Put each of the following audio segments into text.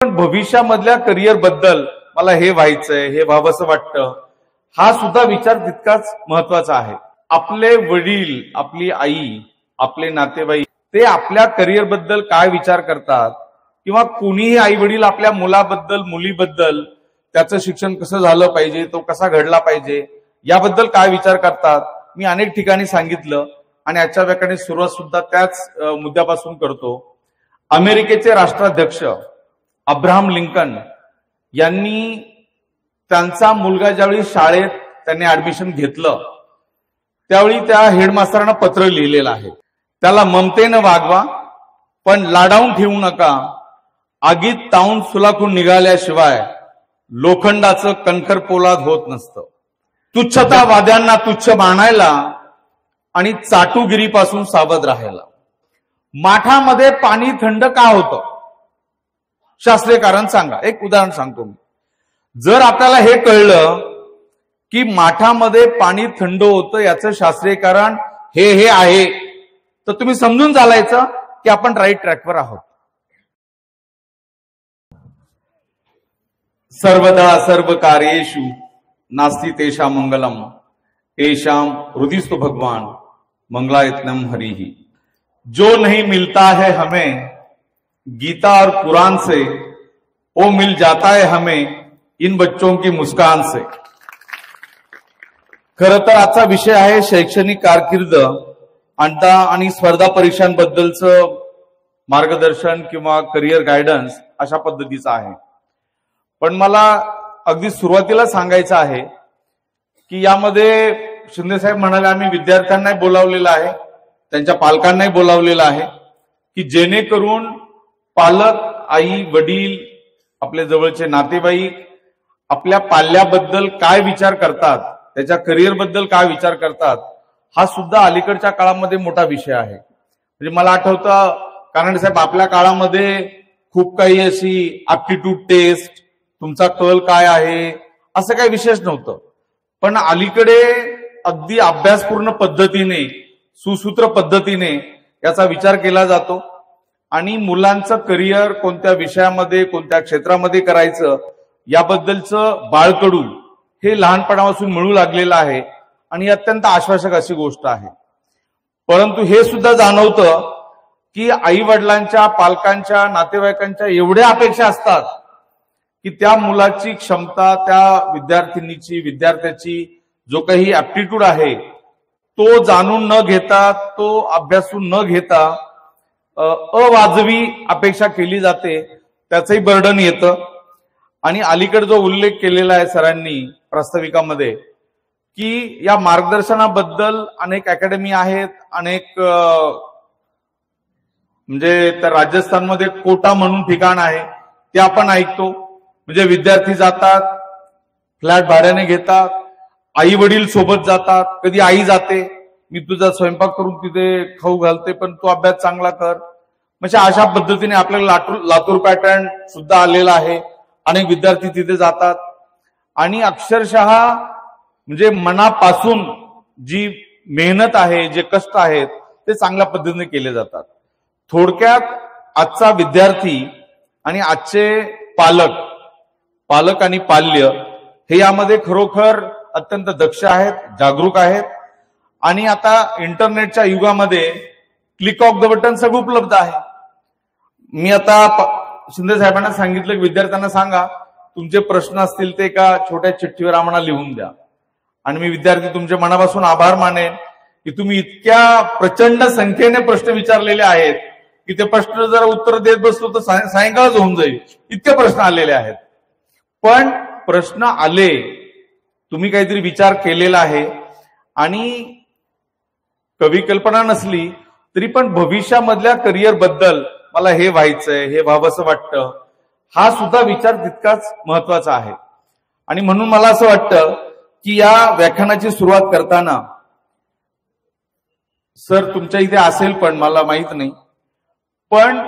पण भविष्यामधल्या करिअर बद्दल मला हे व्हायचंय, हे व्हावंसं वाटतं, हा सुद्धा विचार तितकाच महत्वाचा आहे. आपले वडील, आपली आई, आपले नातेवाईक ते आपल्या करिअर बद्दल काय विचार करतात, किंवा कोणीही आई वडील आपल्या मुलाबद्दल, मुलीबद्दल त्याचं शिक्षण कसं झालं पाहिजे, तो कसा घडला पाहिजे याबद्दल काय विचार करतात, मी अनेक ठिकाणी सांगितलं आणि आजच्या व्याख्यानाची सुरुवात सुद्धा त्याच मुद्द्यापासून करतो. अमेरिकेचे राष्ट्राध्यक्ष अब्राहम लिंकन यांनी त्यांचा मुलगा ज्यावेळी शाळेत त्यांनी ऍडमिशन घेतलं त्यावेळी त्या हेडमास्तरांना पत्र लिहिलेलं आहे. त्याला ममतेनं वागवा, पण लाडावून ठेवू नका. आगीत तावून सुलाखून निघाल्याशिवाय लोखंडाचं कणखर पोलाद होत नसतं. तुच्छतावाद्यांना तुच्छ मानायला आणि चाटुगिरीपासून सावध राहायला. माठामध्ये पाणी थंड का होतं, शास्त्रीय कारण सांगा. एक उदाहरण सांगतो मी. जर आपल्याला हे कळलं की माठामध्ये पाणी थंड होतं याचं शास्त्रीय कारण हे आहे, तर तुम्ही समजून चालायचं की आपण राईट ट्रॅकवर आहोत. सर्वदा सर्व कार्येषु नास्ति तेषां मंगलम तेषां हृदिस्तु भगवान मंगलायतनम हरिहि. जो नहीं मिलता है हमें गीता और कुरान से, वो मिल जाता है हमें इन बच्चों की मुस्कान से. खरं तर आजचा विषय आहे शैक्षणिक कारकीर्द आणि स्पर्धा परीक्षांबद्दलचं मार्गदर्शन किंवा करिअर गायडन्स अशा पद्धतीचा आहे. पण मला अगदी सुरुवातीला सांगायचं आहे की यामध्ये शिंदे साहेब म्हणाले आम्ही विद्यार्थ्यांनाही बोलावलेलं आहे, त्यांच्या पालकांनाही बोलावलेलं आहे की जेणेकरून पालक, आई, वडील, आपले जवळचे नातेवाईक आपल्या पाल्याबद्दल काय विचार करतात, त्याच्या करिअर बद्दल काय विचार करतात, हा सुद्धा अलीकडच्या काळामध्ये मोठा विषय आहे. म्हणजे मला आठवतं कानडे साहेब आपल्या काळामध्ये खूप काही अशी ऍप्टिट्यूड टेस्ट, तुमचा कल काय आहे असं काही विशेष नव्हतं. पण अलीकडे अगदी अभ्यासपूर्ण पद्धतीने, सुसूत्र पद्धतीने याचा विचार केला जातो आणि मुलांचं करिअर कोणत्या विषयामध्ये, कोणत्या क्षेत्रामध्ये करायचं याबद्दलचं बाळकडू हे लहानपणापासून मिळू लागलेलं आहे आणि अत्यंत आश्वासक अशी गोष्ट आहे. परंतु हे सुद्धा जाणवतं की आई वडिलांच्या, पालकांच्या, नातेवाईकांच्या एवढ्या अपेक्षा असतात की त्या मुलाची क्षमता, त्या विद्यार्थिनीची, विद्यार्थ्याची जो काही ऍप्टिट्यूड आहे तो जाणून न घेता, तो अभ्यासून न घेता अवाजवी अपेक्षा केली जाते, त्याचंही बर्डन येतं. आणि अलीकडे जो उल्लेख केलेला आहे सरांनी प्रास्ताविकामध्ये की या मार्गदर्शनाबद्दल अनेक अकॅडमी आहेत, अनेक म्हणजे त्या राजस्थानमध्ये कोटा म्हणून ठिकाण आहे ते आपण ऐकतो. म्हणजे विद्यार्थी जातात, फ्लॅट भाड्याने घेतात, आई वडील सोबत जातात, कधी आई जाते, मी तुझा स्वयंपाक करून तिथे खाऊ घालते पण तू अभ्यास चांगला कर. म्हणजे अशा पद्धतीने आपल्याला लातूर पॅटर्न सुद्धा आलेला आहे. अनेक विद्यार्थी तिथे जातात आणि अक्षरशः म्हणजे मनापासून जी मेहनत आहे, जे कष्ट आहेत ते चांगल्या पद्धतीने केले जातात. थोडक्यात आजचा विद्यार्थी आणि आजचे पालक आणि पाल्य हे यामध्ये खरोखर अत्यंत दक्ष आहेत, जागरूक आहेत. आणि आता इंटरनेटच्या युगामध्ये क्लिक ऑफ द बटन सगळं उपलब्ध आहे. मी आता शिंदे साहेबांना सांगितलं की विद्यार्थ्यांना सांगा तुमचे प्रश्न असतील ते एका छोट्या चिठ्ठीवर आम्हाला लिहून द्या. आणि मी विद्यार्थी तुमचे मनापासून आभार मानेन की तुम्ही इतक्या प्रचंड संख्येने प्रश्न विचारलेले आहेत की ते प्रश्न जर उत्तर देत बसलो तर सायंकाळच होऊन जाईल, इतके प्रश्न आलेले आहेत. पण प्रश्न आले, तुम्ही काहीतरी विचार केलेला आहे आणि कवी कल्पना नसली तरी पण भविष्यामधल्या करिअर बद्दल मला हे व्हायचंय, हे व्हावंसं वाटतं, हा सुद्धा विचार तितकाच महत्वाचा आहे. आणि म्हणून मला असं वाटतं की या व्याख्यानाची सुरुवात करताना सर तुमच्या इथे असेल पण मला माहित नाही, पण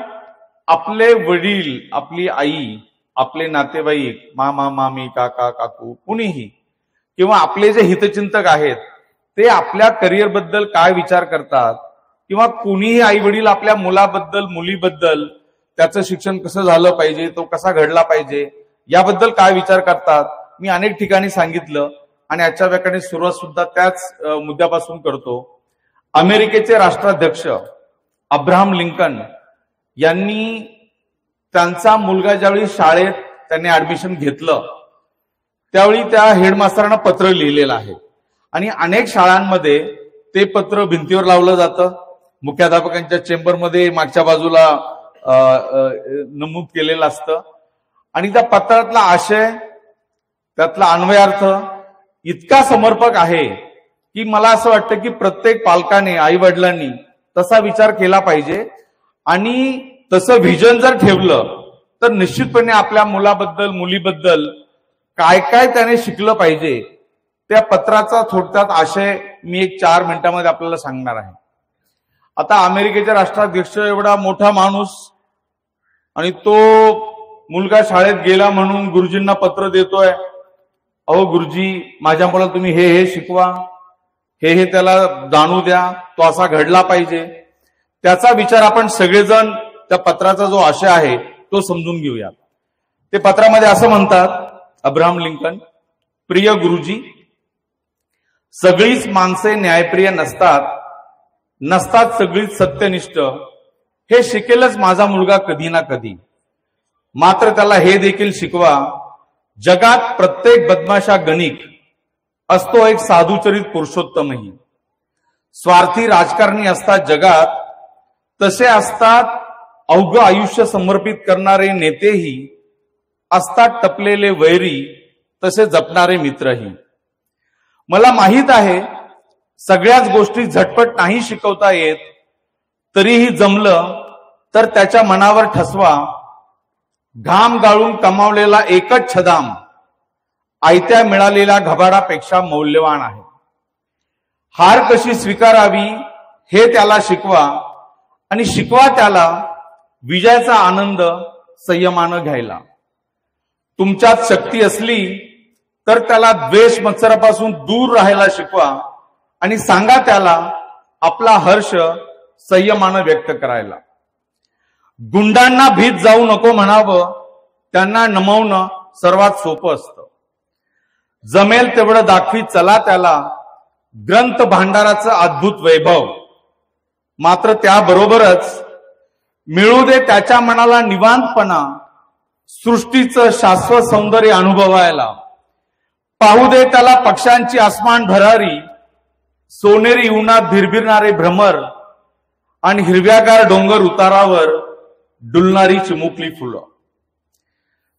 आपले वडील, आपली आई, आपले नातेवाईक, मामा, मामी, काका, काकू, कुणीही किंवा आपले जे हितचिंतक आहेत ते आपल्या करिअर बद्दल काय विचार करतात, किंवा कुणीही आई वडील आपल्या मुलाबद्दल, मुलीबद्दल त्याचं शिक्षण कसं झालं पाहिजे, तो कसा घडला पाहिजे, याबद्दल काय विचार करतात, मी अनेक ठिकाणी सांगितलं आणि आजच्या व्याख्यानाची सुरुवात सुद्धा त्याच मुद्द्यापासून करतो. अमेरिकेचे राष्ट्राध्यक्ष अब्राहम लिंकन यांनी त्यांचा मुलगा ज्यावेळी शाळेत त्यांनी ऍडमिशन घेतलं त्यावेळी त्या हेडमास्तरांना पत्र लिहिलेलं आहे आणि अनेक शाळांमध्ये ते पत्र भिंतीवर लावलं जातं. मुख्याध्यापकांच्या चेंबरमध्ये मागच्या बाजूला नमूद केलेलं असतं आणि त्या पत्रातला आशय, त्यातला अन्वयार्थ इतका समर्पक आहे की मला असं वाटतं की प्रत्येक पालकाने, आई वडिलांनी तसा विचार केला पाहिजे आणि तसं व्हिजन जर ठेवलं तर निश्चितपणे आपल्या मुलाबद्दल, मुलीबद्दल काय काय त्याने शिकलं पाहिजे त्या पत्राचा थोडक्यात आशय मी 4 मिनिटांमध्ये आपल्याला सांगणार आहे. आता अमेरिकेचे राष्ट्राध्यक्ष एवढा मोठा माणूस आणि तो मुलगा शाळेत गेला म्हणून गुरुजींना पत्र देतोय, अहो गुरुजी माझ्या मुलाला तुम्ही हे शिकवा, हे त्याला जाणू द्या, तो असा घडला पाहिजे. त्याचा विचार आपण सगळेजण त्या पत्राचा जो आशय आहे तो समजून घेऊया. ते पत्रामध्ये असं म्हणतात अब्राहम लिंकन, प्रिय गुरुजी, सगळीच माणसे न्यायप्रिय नसतात सगळीच सत्यनिष्ठ, हे शिकेलच माझा मुलगा कधी ना कधी. मात्र त्याला हे देखील शिकवा, जगात प्रत्येक बदमाशा गणिक असतो एक साधुचरित पुरुषोत्तमही. स्वार्थी राजकारणी असतात जगात, तसे असतात अवघं आयुष्य समर्पित करणारे नेतेही, असतात टपलेले वैरी तसे जपणारे मित्रही. मला माहित आहे सगळ्याच गोष्टी झटपट नाही शिकवता येत, तरीही जमलं तर त्याच्या मनावर ठसवा. घाम गाळून कमावलेला एकच छदाम आयत्या मिळालेल्या घबाडापेक्षा मौल्यवान आहे. हार कशी स्वीकारावी हे त्याला शिकवा आणि शिकवा त्याला विजयाचा आनंद संयमानं घ्यायला. तुमच्यात शक्ती असली तर त्याला द्वेष मत्सरापासून दूर राहायला शिकवा आणि सांगा त्याला आपला हर्ष संयमानं व्यक्त करायला. गुंडांना भीत जाऊ नको म्हणावं, त्यांना नमवणं सर्वात सोपं असतं. जमेल तेवढं दाखवी चला त्याला ग्रंथ भांडाराचं अद्भुत वैभव. मात्र त्याबरोबरच मिळू दे त्याच्या मनाला निवांतपणा, सृष्टीचं शाश्वत सौंदर्य अनुभवायला. पाहू दे त्याला पक्ष्यांची आसमान भरारी, सोनेरी उन्हात भिरभिरणारे भ्रमर आणि हिरव्यागार डोंगर उतारावर डुलणारी चिमुकली फुलं.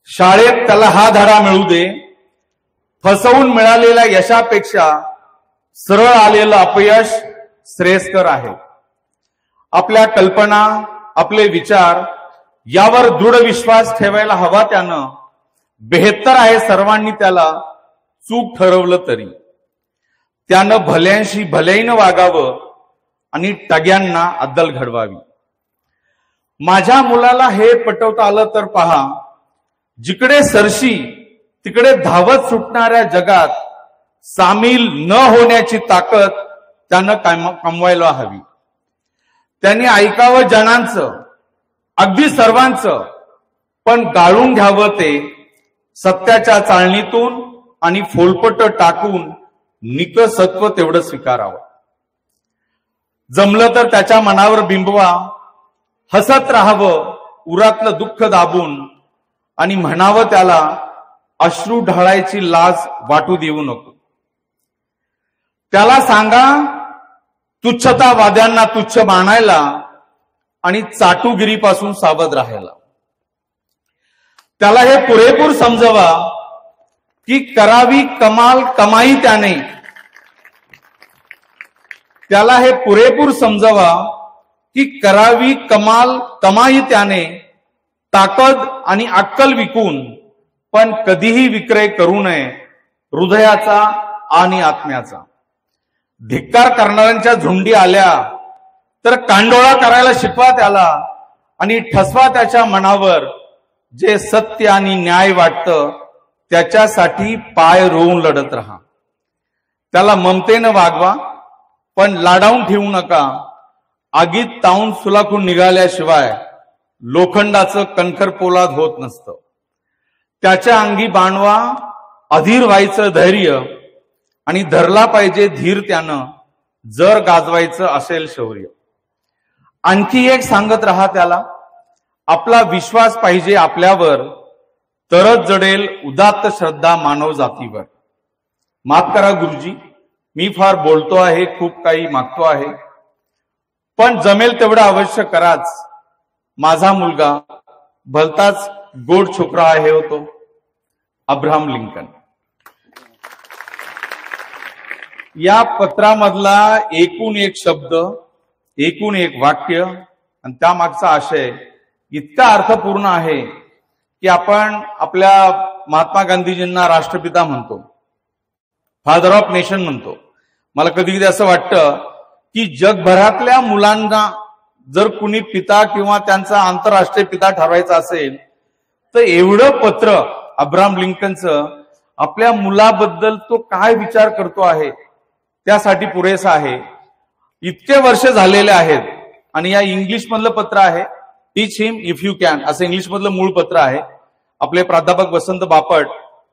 शाळेत त्याला हा धडा मिळू दे, फसवून मिळालेल्या यशापेक्षा सरळ आलेलं अपयश श्रेयस्कर आहे. आपल्या कल्पना, आपले विचार यावर दृढ विश्वास ठेवायला हवा. त्यानं बेहत्तर आहे सर्वांनी त्याला चूक ठरवलं तरी. त्यानं भल्यांशी भल्याईनं वागावं आणि टग्यांना अद्दल घडवावी. माझ्या मुलाला हे पटवता आलं तर पहा, जिकडे सरशी तिकडे धावत सुटणाऱ्या जगात सामील न होण्याची ताकद त्यानं कमवायला हवी. त्यांनी ऐकावं जनांचं, अगदी सर्वांचं, पण गाळून घ्यावं ते सत्याच्या चाळणीतून आणि फोलपट टाकून निकसत्व तेवढं स्वीकारावं. जमलं तर त्याच्या मनावर बिंबवा, हसत राहावं उरातलं दुःख दाबून आणि म्हणावं त्याला अश्रू ढाळायची लाज वाटू देऊ नको. त्याला सांगा तुच्छतावाद्यांना तुच्छ मानायला आणि चाटुगिरीपासून सावध राहायला. त्याला हे पुरेपूर समजवा की करावी कमाल कमाई त्याने. त्याला हे पुरेपूर समजवा की करावी कमाल कमाई त्याने, ताकद आणि अक्कल विकून, पण कधीही विक्रय करू नये हृदयाचा आणि आत्म्याचा. धिक्कार करणाऱ्यांच्या झुंडी आल्या तर कांडोळा करायला शिकवा त्याला आणि ठसवा त्याच्या मनावर. जे सत्य आणि न्याय वाटतं त्याच्यासाठी पाय रोवून लढत राहा. त्याला ममतेनं वागवा, पण लाडावून ठेवू नका. आगीत तावून सुलाखून निघाल्याशिवाय लोखंडाचं कणखर पोलाद होत नसतं. त्याच्या अंगी बाणवा अधीर व्हायचं धैर्य आणि धरला पाहिजे धीर त्यानं जर गाजवायचं असेल शौर्य. आणखी एक सांगत राहा त्याला, आपला विश्वास पाहिजे आपल्यावर तरच जडेल उदात्त श्रद्धा मानव जातीवर. माफ करा गुरुजी, मी फार बोलतो आहे, खूप काही मागतो आहे, पण जमेल तेवढं अवश्य कराच. माझा मुलगा भलताच गोड छोकरा आहे होतो. Abraham Lincoln. या पत्रामधला एकूण एक शब्द, एकूण एक वाक्य आणि त्यामागचा आशय इतका अर्थपूर्ण आहे की आपण आपल्या महात्मा गांधीजींना राष्ट्रपिता म्हणतो, फादर ऑफ नेशन म्हणतो. मला कधी कधी असं वाटतं की जगभरातल्या मुलांना जर कुणी पिता किंवा त्यांचा आंतरराष्ट्रीय पिता ठरवायचा असेल तर एवढं पत्र अब्राहम लिंकनचं आपल्या मुलाबद्दल तो काय विचार करतो आहे त्यासाठी पुरेसं आहे. इतके वर्ष झालेले आहेत आणि या इंग्लिश मधलं पत्र आहे. टीच हिम इफ यू कॅन असं इंग्लिश मधलं मूळ पत्र आहे. आपले प्राध्यापक वसंत बापट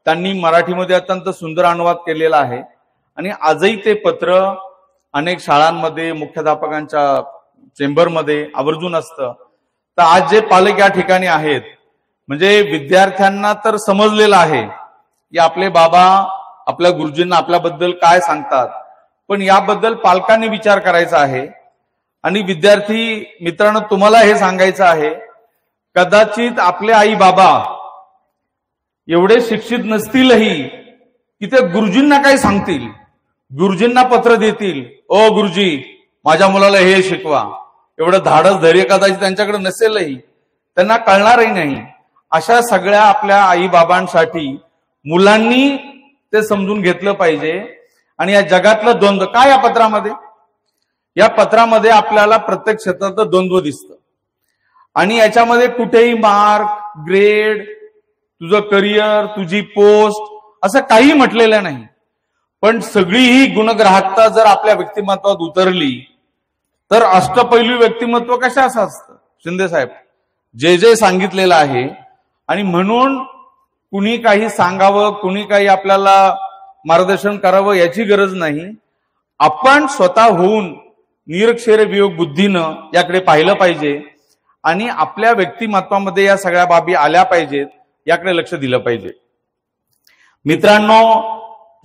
त्यांनी मराठीमध्ये अत्यंत सुंदर अनुवाद केलेला आहे आणि आजही ते पत्र अनेक शाळांमध्ये मुख्याध्यापकांच्या चेंबरमध्ये आवर्जून असतं. तर आज जे पालक या ठिकाणी आहेत म्हणजे विद्यार्थ्यांना तर समजलेलं आहे की आपले बाबा आपल्या गुरुजींना आपल्याबद्दल काय सांगतात, पण याबद्दल पालकांनी विचार करायचा आहे. आणि विद्यार्थी मित्रांनो, तुम्हाला हे सांगायचं आहे, कदाचित आपले आई बाबा एवढे शिक्षित नसतीलही की ते गुरुजींना काय सांगतील, गुरुजींना पत्र देतील, ओ गुरुजी माझ्या मुलाला हे शिकवा. एवढं धाडस धैर्य कदाचित त्यांच्याकडे नसेलही, त्यांना कळणारही नाही. अशा सगळ्या आपल्या आई बाबांसाठी मुलांनी ते समजून घेतलं पाहिजे. आणि या जगातलं द्वंद्व काय या पत्रामध्ये, या पत्रामध्ये आपल्याला प्रत्येक क्षेत्रातलं द्वंद्व दिसतं. आणि याच्यामध्ये कुठेही मार्क, ग्रेड, तुझं करिअर, तुझी पोस्ट असं काही म्हटलेलं नाही. पण सगळी ही गुणग्राहकता जर आपल्या व्यक्तिमत्वात उतरली तर अष्टपैलू व्यक्तिमत्व कशा असं असतं. शिंदे साहेब जे सांगितलेलं आहे. आणि म्हणून कुणी काही सांगावं, कुणी काही आपल्याला मार्गदर्शन करावं याची गरज नाही. आपण स्वतः होऊन निरक्षर वियोग बुद्धीनं याकडे पाहिलं पाहिजे आणि आपल्या व्यक्तिमत्वामध्ये या सगळ्या बाबी आल्या पाहिजेत, याकडे लक्ष दिलं पाहिजे. मित्रांनो,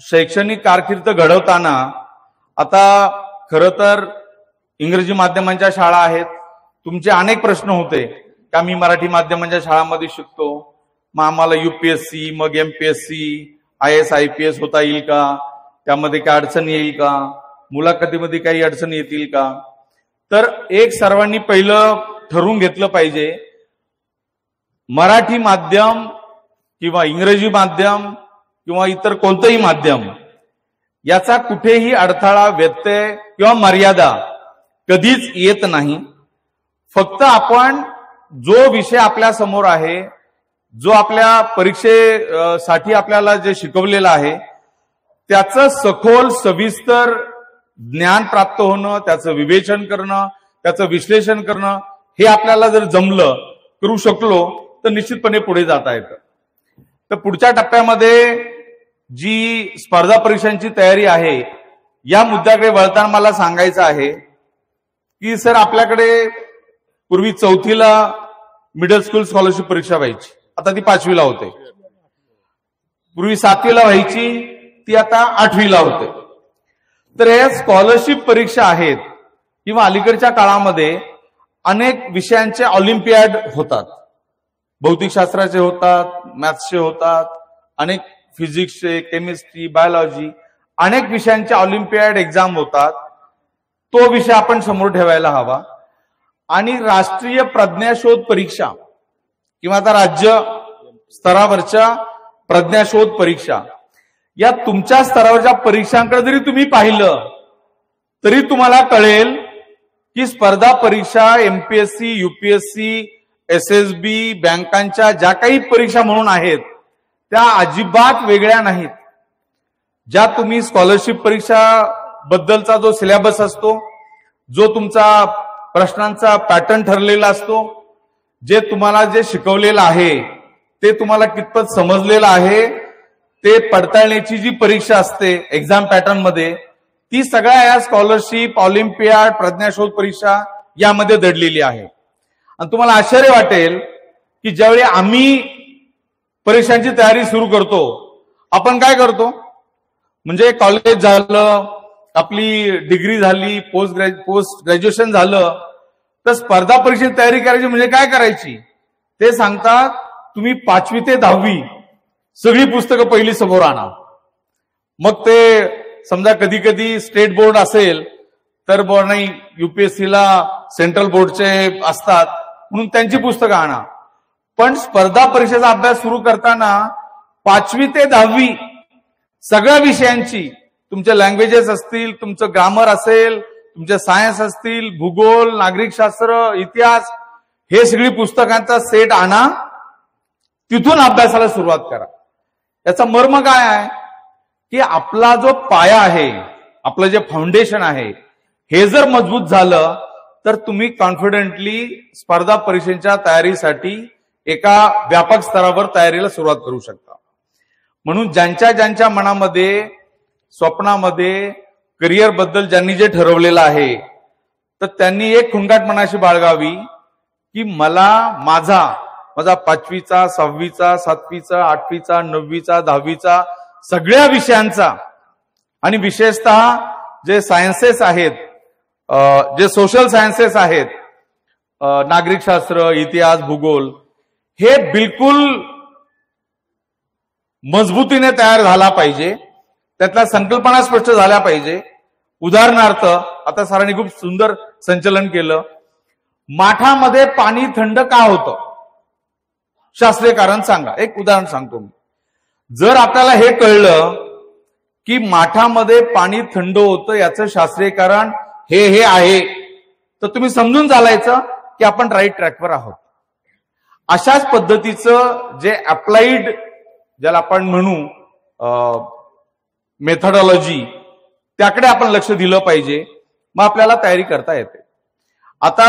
शैक्षणिक कारकीर्द घडवताना आता खरं तर इंग्रजी माध्यमांच्या शाळा आहेत. तुमचे अनेक प्रश्न होते का मी मराठी माध्यमांच्या शाळांमध्ये शिकतो, मग आम्हाला युपीएससी, मग एमपीएससी, IAS IPS होता येईल का, त्यामध्ये काय अडचण येईल का, मुलाखतीमध्ये काही अडचण येतील का. तर एक सर्वांनी पहिलं ठरवून घेतलं पाहिजे, मराठी माध्यम किंवा इंग्रजी माध्यम किंवा इतर कोणतंही माध्यम याचा कुठेही अडथळा, व्यत्यय किंवा मर्यादा कधीच येत नाही. फक्त आपण जो विषय आपल्या समोर आहे, जो आपल्या परीक्षेसाठी आपल्याला जे शिकवलेलं आहे त्याचं सखोल सविस्तर ज्ञान प्राप्त होणं, त्याचं विवेचन करणं, त्याचं विश्लेषण करणं हे आपल्याला जर जमलं, करू शकलो तर निश्चितपणे पुढे जाता येतं. तर पुढच्या टप्प्यामध्ये जी स्पर्धा परीक्षांची तयारी आहे या मुद्द्याकडे वळताना मला सांगायचं आहे की सर आपल्याकडे पूर्वी 4थीला मिडल स्कूल स्कॉलरशिप परीक्षा व्हायची, आता ती 5वीला होते. पूर्वी 7वीला व्हायची, ती आता 8वीला होते. तर या स्कॉलरशिप परीक्षा आहेत किंवा अलीकडच्या काळामध्ये अनेक विषयांचे ऑलिम्पियाड होतात. भौतिकशास्त्राचे होतात, मॅथ्सचे होतात, अनेक फिजिक्सचे, केमिस्ट्री, बायोलॉजी अनेक विषयांचे ऑलिम्पियाड एक्झाम होतात. तो विषय आपण समोर ठेवायला हवा. आणि राष्ट्रीय प्रज्ञाशोध परीक्षा किंवा आता राज्य स्तरावरच्या प्रज्ञाशोध परीक्षा या तुमच्या स्तरावरच्या परीक्षांकडे जरी तुम्ही पाहिलं तरी तुम्हाला कळेल की स्पर्धा परीक्षा एमपीएससी, यूपीएससी, SSB, बँकांच्या ज्या काही परीक्षा म्हणून आहेत त्या अजिबात वेगळ्या नाहीत. ज्या तुम्ही स्कॉलरशिप परीक्षा बद्दलचा जो सिलेबस असतो, जो तुमचा प्रश्नांचा पॅटर्न ठरलेला असतो, जे तुम्हाला जे शिकवलेलं आहे ते तुम्हाला कितपत समजलेलं आहे ते पडताळण्याची जी परीक्षा असते एक्झाम पॅटर्न मध्ये, ती सगळ्या या स्कॉलरशिप, ऑलिम्पियाड, प्रज्ञाशोध परीक्षा यामध्ये दडलेली आहे. आणि तुम्हाला आश्चर्य वाटेल की ज्यावेळी आम्ही परीक्षांची तयारी सुरू करतो, आपण काय करतो, म्हणजे कॉलेज झालं, आपली डिग्री झाली, पोस्ट ग्रॅज्युएशन झालं, तर स्पर्धा परीक्षेची तयारी करायची म्हणजे काय करायची ते सांगतात. तुम्ही 5वी ते 10वी सगळी पुस्तकं पहिली समोर आणा. मग ते समजा कधी कधी स्टेट बोर्ड असेल तर नाही, युपीएससीला सेंट्रल बोर्डचे असतात म्हणून त्यांची पुस्तकं आणा. पण स्पर्धा परीक्षेचा अभ्यास सुरू करताना 5वी ते 10वी सगळ्या विषयांची, तुमचे लँग्वेजेस असतील, तुमचं ग्रामर असेल, तुमचे सायन्स असतील, भूगोल, नागरिकशास्त्र, इतिहास, हे सगळी पुस्तकांचा सेट आणा, तिथून अभ्यासाला सुरुवात करा. याचा मर्म काय आहे की आपला जो पाया आहे, आपलं जे फाउंडेशन आहे, हे जर मजबूत झालं तर तुम्ही कॉन्फिडेंटली स्पर्धा परीक्षेच्या तयारीसाठी एका व्यापक स्तरावर तयारीला सुरुवात करू शकता. म्हणून ज्यांच्या ज्यांच्या मनामध्ये, स्वप्नामध्ये करिअर बद्दल ज्यांनी जे ठरवलेलं आहे, तर त्यांनी एक खुंगाट मनाशी बाळगावी की मला माझा 5वीचा, 6वीचा, 7वीचा, 8वीचा, 9वीचा, 10वीचा सगळ्या विषयांचा आणि विशेषतः जे सायन्सेस आहेत, जे सोशल सायन्सेस आहेत, नागरिकशास्त्र, इतिहास, भूगोल, हे बिलकुल मजबूतीने तयार झाला पाहिजे. त्यातल्या संकल्पना स्पष्ट झाल्या पाहिजे. उदाहरणार्थ, आता सरांनी खूप सुंदर संचलन केलं, माठामध्ये पाणी थंड का होतं, शास्त्रीय कारण सांगा. एक उदाहरण सांगतो मी. जर आपल्याला हे कळलं की माठामध्ये पाणी थंड होतं याचं शास्त्रीय कारण हे आहे, तर तुम्ही समजून चालायचं की आपण राईट ट्रॅकवर आहोत. अशाच पद्धतीचं जे अप्लाइड, ज्याला आपण म्हणू मेथडॉलॉजी, त्याकडे आपण लक्ष दिलं पाहिजे. मग आपल्याला तयारी करता येते. आता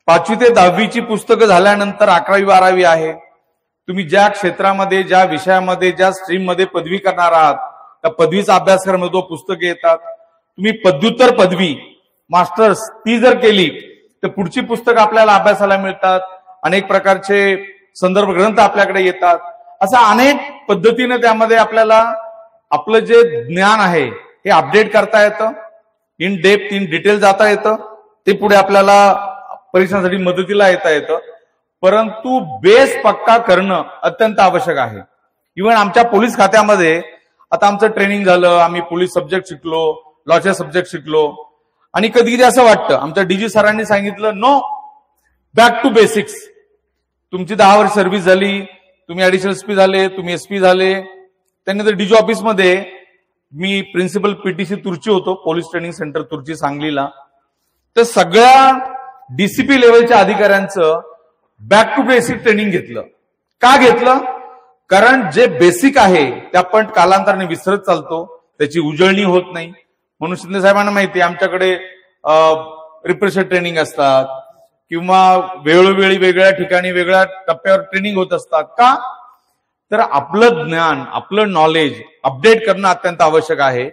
5वी ते 10वीची पुस्तकं झाल्यानंतर 11वी 12वी आहे. तुम्ही ज्या क्षेत्रामध्ये, ज्या विषयामध्ये, ज्या स्ट्रीममध्ये पदवी करणार आहात, त्या पदवीचा अभ्यासक्रम तो पुस्तकं येतात. तुम्ही पदव्युत्तर पदवी, मास्टर्स ती जर केली तर पुढची पुस्तकं आपल्याला अभ्यासाला मिळतात. अनेक प्रकारचे संदर्भ ग्रंथ आपल्याकडे येतात. असं अनेक पद्धतीने त्यामध्ये आपल्याला आपलं जे ज्ञान आहे हे अपडेट करता येतं, इन डेप्थ, इन डिटेल जाता येतं. ते पुढे आपल्याला परीक्षांसाठी मदतीला येता येतं. परंतु बेस पक्का करणं अत्यंत आवश्यक आहे. इव्हन आमच्या पोलीस खात्यामध्ये आता आमचं ट्रेनिंग झालं, आम्ही पोलीस सब्जेक्ट शिकलो, लॉचे सब्जेक्ट शिकलो, आणि कधी कधी असं वाटतं, आमच्या डीजी सरांनी सांगितलं, नो, बॅक टू बेसिक्स. तुमची 10 वर्ष सर्व्हिस झाली, तुम्ही ऍडिशनल एसपी झाले, तुम्ही एसपी झाले. त्यानंतर डीजी ऑफिसमध्ये मी प्रिन्सिपल पीटीसी तुर्ची होतो, पोलीस ट्रेनिंग सेंटर तुर्ची सांगलीला. तर सगळ्या डीसीपी लेवलच्या अधिकाऱ्यांचं बॅक टू बेसिक ट्रेनिंग घेतलं. का घेतलं? कारण जे बेसिक आहे ते आपण कालांतराने विसरत चालतो, त्याची उजळणी होत नाही. म्हणून शिंदे साहेबांना माहिती आहे, आमच्याकडे रिफ्रेशर ट्रेनिंग असतात किंवा वेळोवेळी वेगळ्या ठिकाणी वेगळ्या टप्प्यावर ट्रेनिंग होत असतात. का? तर आपलं ज्ञान, आपलं नॉलेज अपडेट करणं अत्यंत आवश्यक आहे.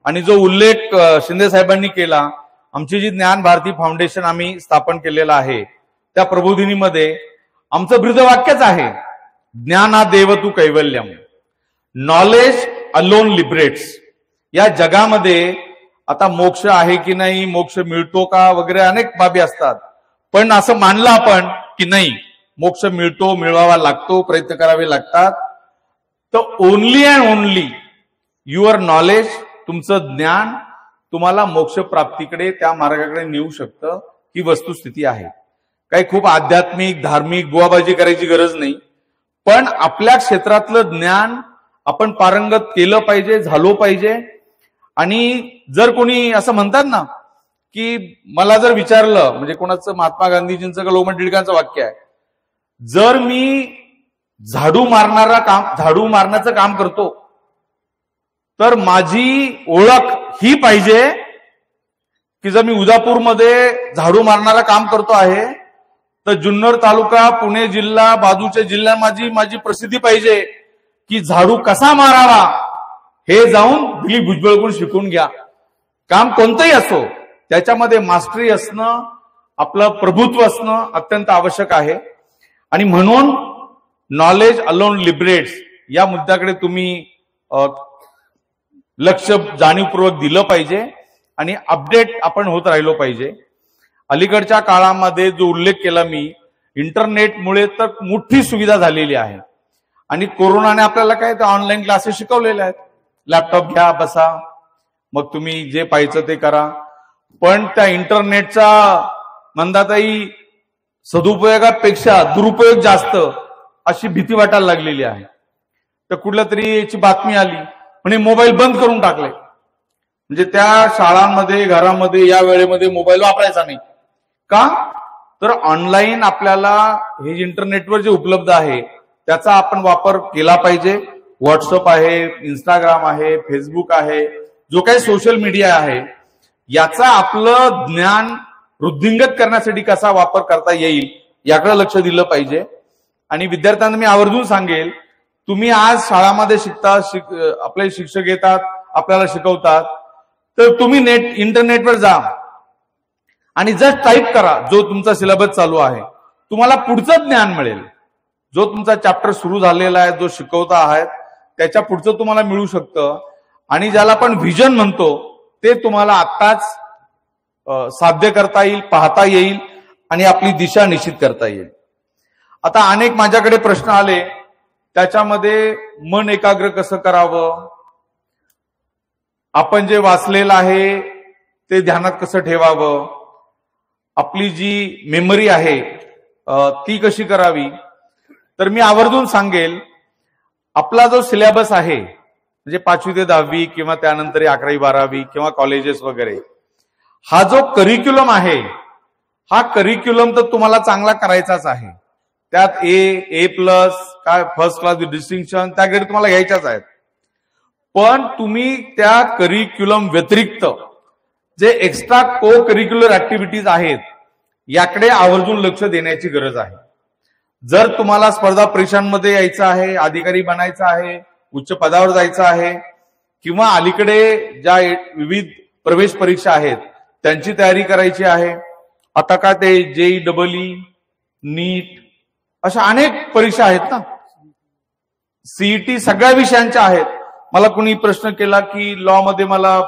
आणि जो उल्लेख शिंदे साहेबांनी केला, आमची जी ज्ञान भारती फाउंडेशन आम्ही स्थापन केलेलं आहे, त्या प्रबोधिनीमध्ये आमचं ब्रीदवाक्यच आहे, ज्ञानादेव तू कैवल्यम, नॉलेज अलोन लिबरेट्स. या जगामध्ये आता मोक्ष आहे की नाही, मोक्ष मिळतो का वगैरे अनेक बाबी असतात. पण असं मानलं आपण की नाही, मोक्ष मिळतो, मिळवावा लागतो, प्रयत्न करावे लागतात. तर only and only your knowledge, तुमचं ज्ञान तुम्हाला मोक्ष प्राप्तीकडे, त्या मार्गाकडे नेऊ शकतं, ही वस्तुस्थिती आहे. काही खूप आध्यात्मिक, धार्मिक बुवाबाजी करायची गरज नाही. पण आपल्या क्षेत्रातलं ज्ञान आपण पारंगत केलं पाहिजे, झालो पाहिजे. आणि जर कोणी असं म्हणतात ना की मला जर विचारलं, म्हणजे कोणाचं महात्मा गांधीजींचं का लोकमान्य टिळकांचं वाक्य आहे, जर मी झाडू मारण्याचं काम करतो तर माझी ओळख ही पाहिजे की जर मी उदापूरमध्ये झाडू मारणारा काम करतो आहे तर जुन्नर तालुका, पुणे जिल्हा, बाजूच्या जिल्ह्या माझी प्रसिद्धी पाहिजे की झाडू कसा मारावा हे जाऊन दिलीप भुजबळकडून शिकून घ्या. काम कोणतंही असो त्याच्यामध्ये मास्टरी असणं, आपलं प्रभुत्व असणं अत्यंत आवश्यक आहे. आणि म्हणून नॉलेज अलोन लिबरेट्स या मुद्द्याकडे तुम्ही लक्ष जाणीवपूर्वक दिलं पाहिजे आणि अपडेट आपण होत राहिलो पाहिजे. अलीकडच्या काळामध्ये जो उल्लेख केला मी, इंटरनेटमुळे तर मोठी सुविधा झालेली आहे आणि कोरोनाने आपल्याला काय तर ऑनलाईन क्लासेस शिकवलेले आहेत. लॅपटॉप घ्या, बसा, मग तुम्ही जे पाहिजे ते करा. पण त्या इंटरनेटचा मंदाताई सदुपयोगापेक्षा दुरुपयोग जास्त अशी भीती वाटायला लागलेली आहे. तर कुठल्या तरी याची बातमी आली म्हणे मोबाईल बंद करून टाकले, म्हणजे त्या शाळांमध्ये घरामध्ये या वेळेमध्ये मोबाईल वापरायचा नाही. का तर ऑनलाईन आपल्याला हे इंटरनेटवर जे उपलब्ध आहे त्याचा आपण वापर केला पाहिजे. व्हॉट्सअप आहे, इंस्टाग्राम आहे, फेसबुक आहे, जो काही सोशल मीडिया आहे याचा आपलं ज्ञान वृद्धिंगत करण्यासाठी कसा वापर करता येईल याकडे लक्ष दिलं पाहिजे. आणि विद्यार्थ्यांना मी आवर्जून सांगेल, तुम्ही आज शाळामध्ये शिकता, आपले शिक्षक येतात, आपल्याला शिकवतात, तर तुम्ही इंटरनेटवर जा आणि जस्ट टाईप करा जो तुमचा सिलेबस चालू आहे, तुम्हाला पुढचं ज्ञान मिळेल. जो तुमचा चॅप्टर सुरू झालेला आहे, जो शिकवता आहात त्याच्या पुढचं तुम्हाला मिळू शकतं. आणि ज्याला आपण व्हिजन म्हणतो ते तुम्हाला आत्ताच साध्य करता येईल, पाहता येईल आणि आपली दिशा निश्चित करता येईल. आता अनेक माझ्याकडे प्रश्न आले, त्याच्यामध्ये मन एकाग्र कसं करावं, आपण जे वाचलेलं आहे ते ध्यानात कसं ठेवावं, आपली जी मेमरी आहे ती कशी करावी. तर मी आवर्जून सांगेल, आपला जो सिलेबस आहे म्हणजे 5वी ते 10वी किंवा त्यानंतर 11वी 12वी किंवा कॉलेजेस वगैरे, हा जो करिक्युलम आहे हा करिक्युलम तर तुम्हाला चांगला करायचाच आहे. त्यात ए प्लस काय फर्स्ट क्लास विथ डिस्टिंक्शन त्या ग्रेड तुम्हाला घ्यायच्याच आहेत. पण तुम्ही त्या करिक्युलम व्यतिरिक्त जे एक्स्ट्रा को करिक्युलर ऍक्टिव्हिटीज आहेत याकडे आवर्जून लक्ष देण्याची गरज आहे. जर तुम्हाला स्पर्धा परीक्षांमध्ये यायचं आहे, अधिकारी बनायचं आहे, उच्च पदावर जायचं आहे किंवा अलीकडे ज्या विविध प्रवेश परीक्षा आहेत त्यांची तयारी करायची आहे, आता काय ते JEE, नीट अशा अनेक परीक्षा आहेत ना, CET सगळ्या विषयांच्या आहेत. मला कुणी प्रश्न केला की लॉ मध्ये मला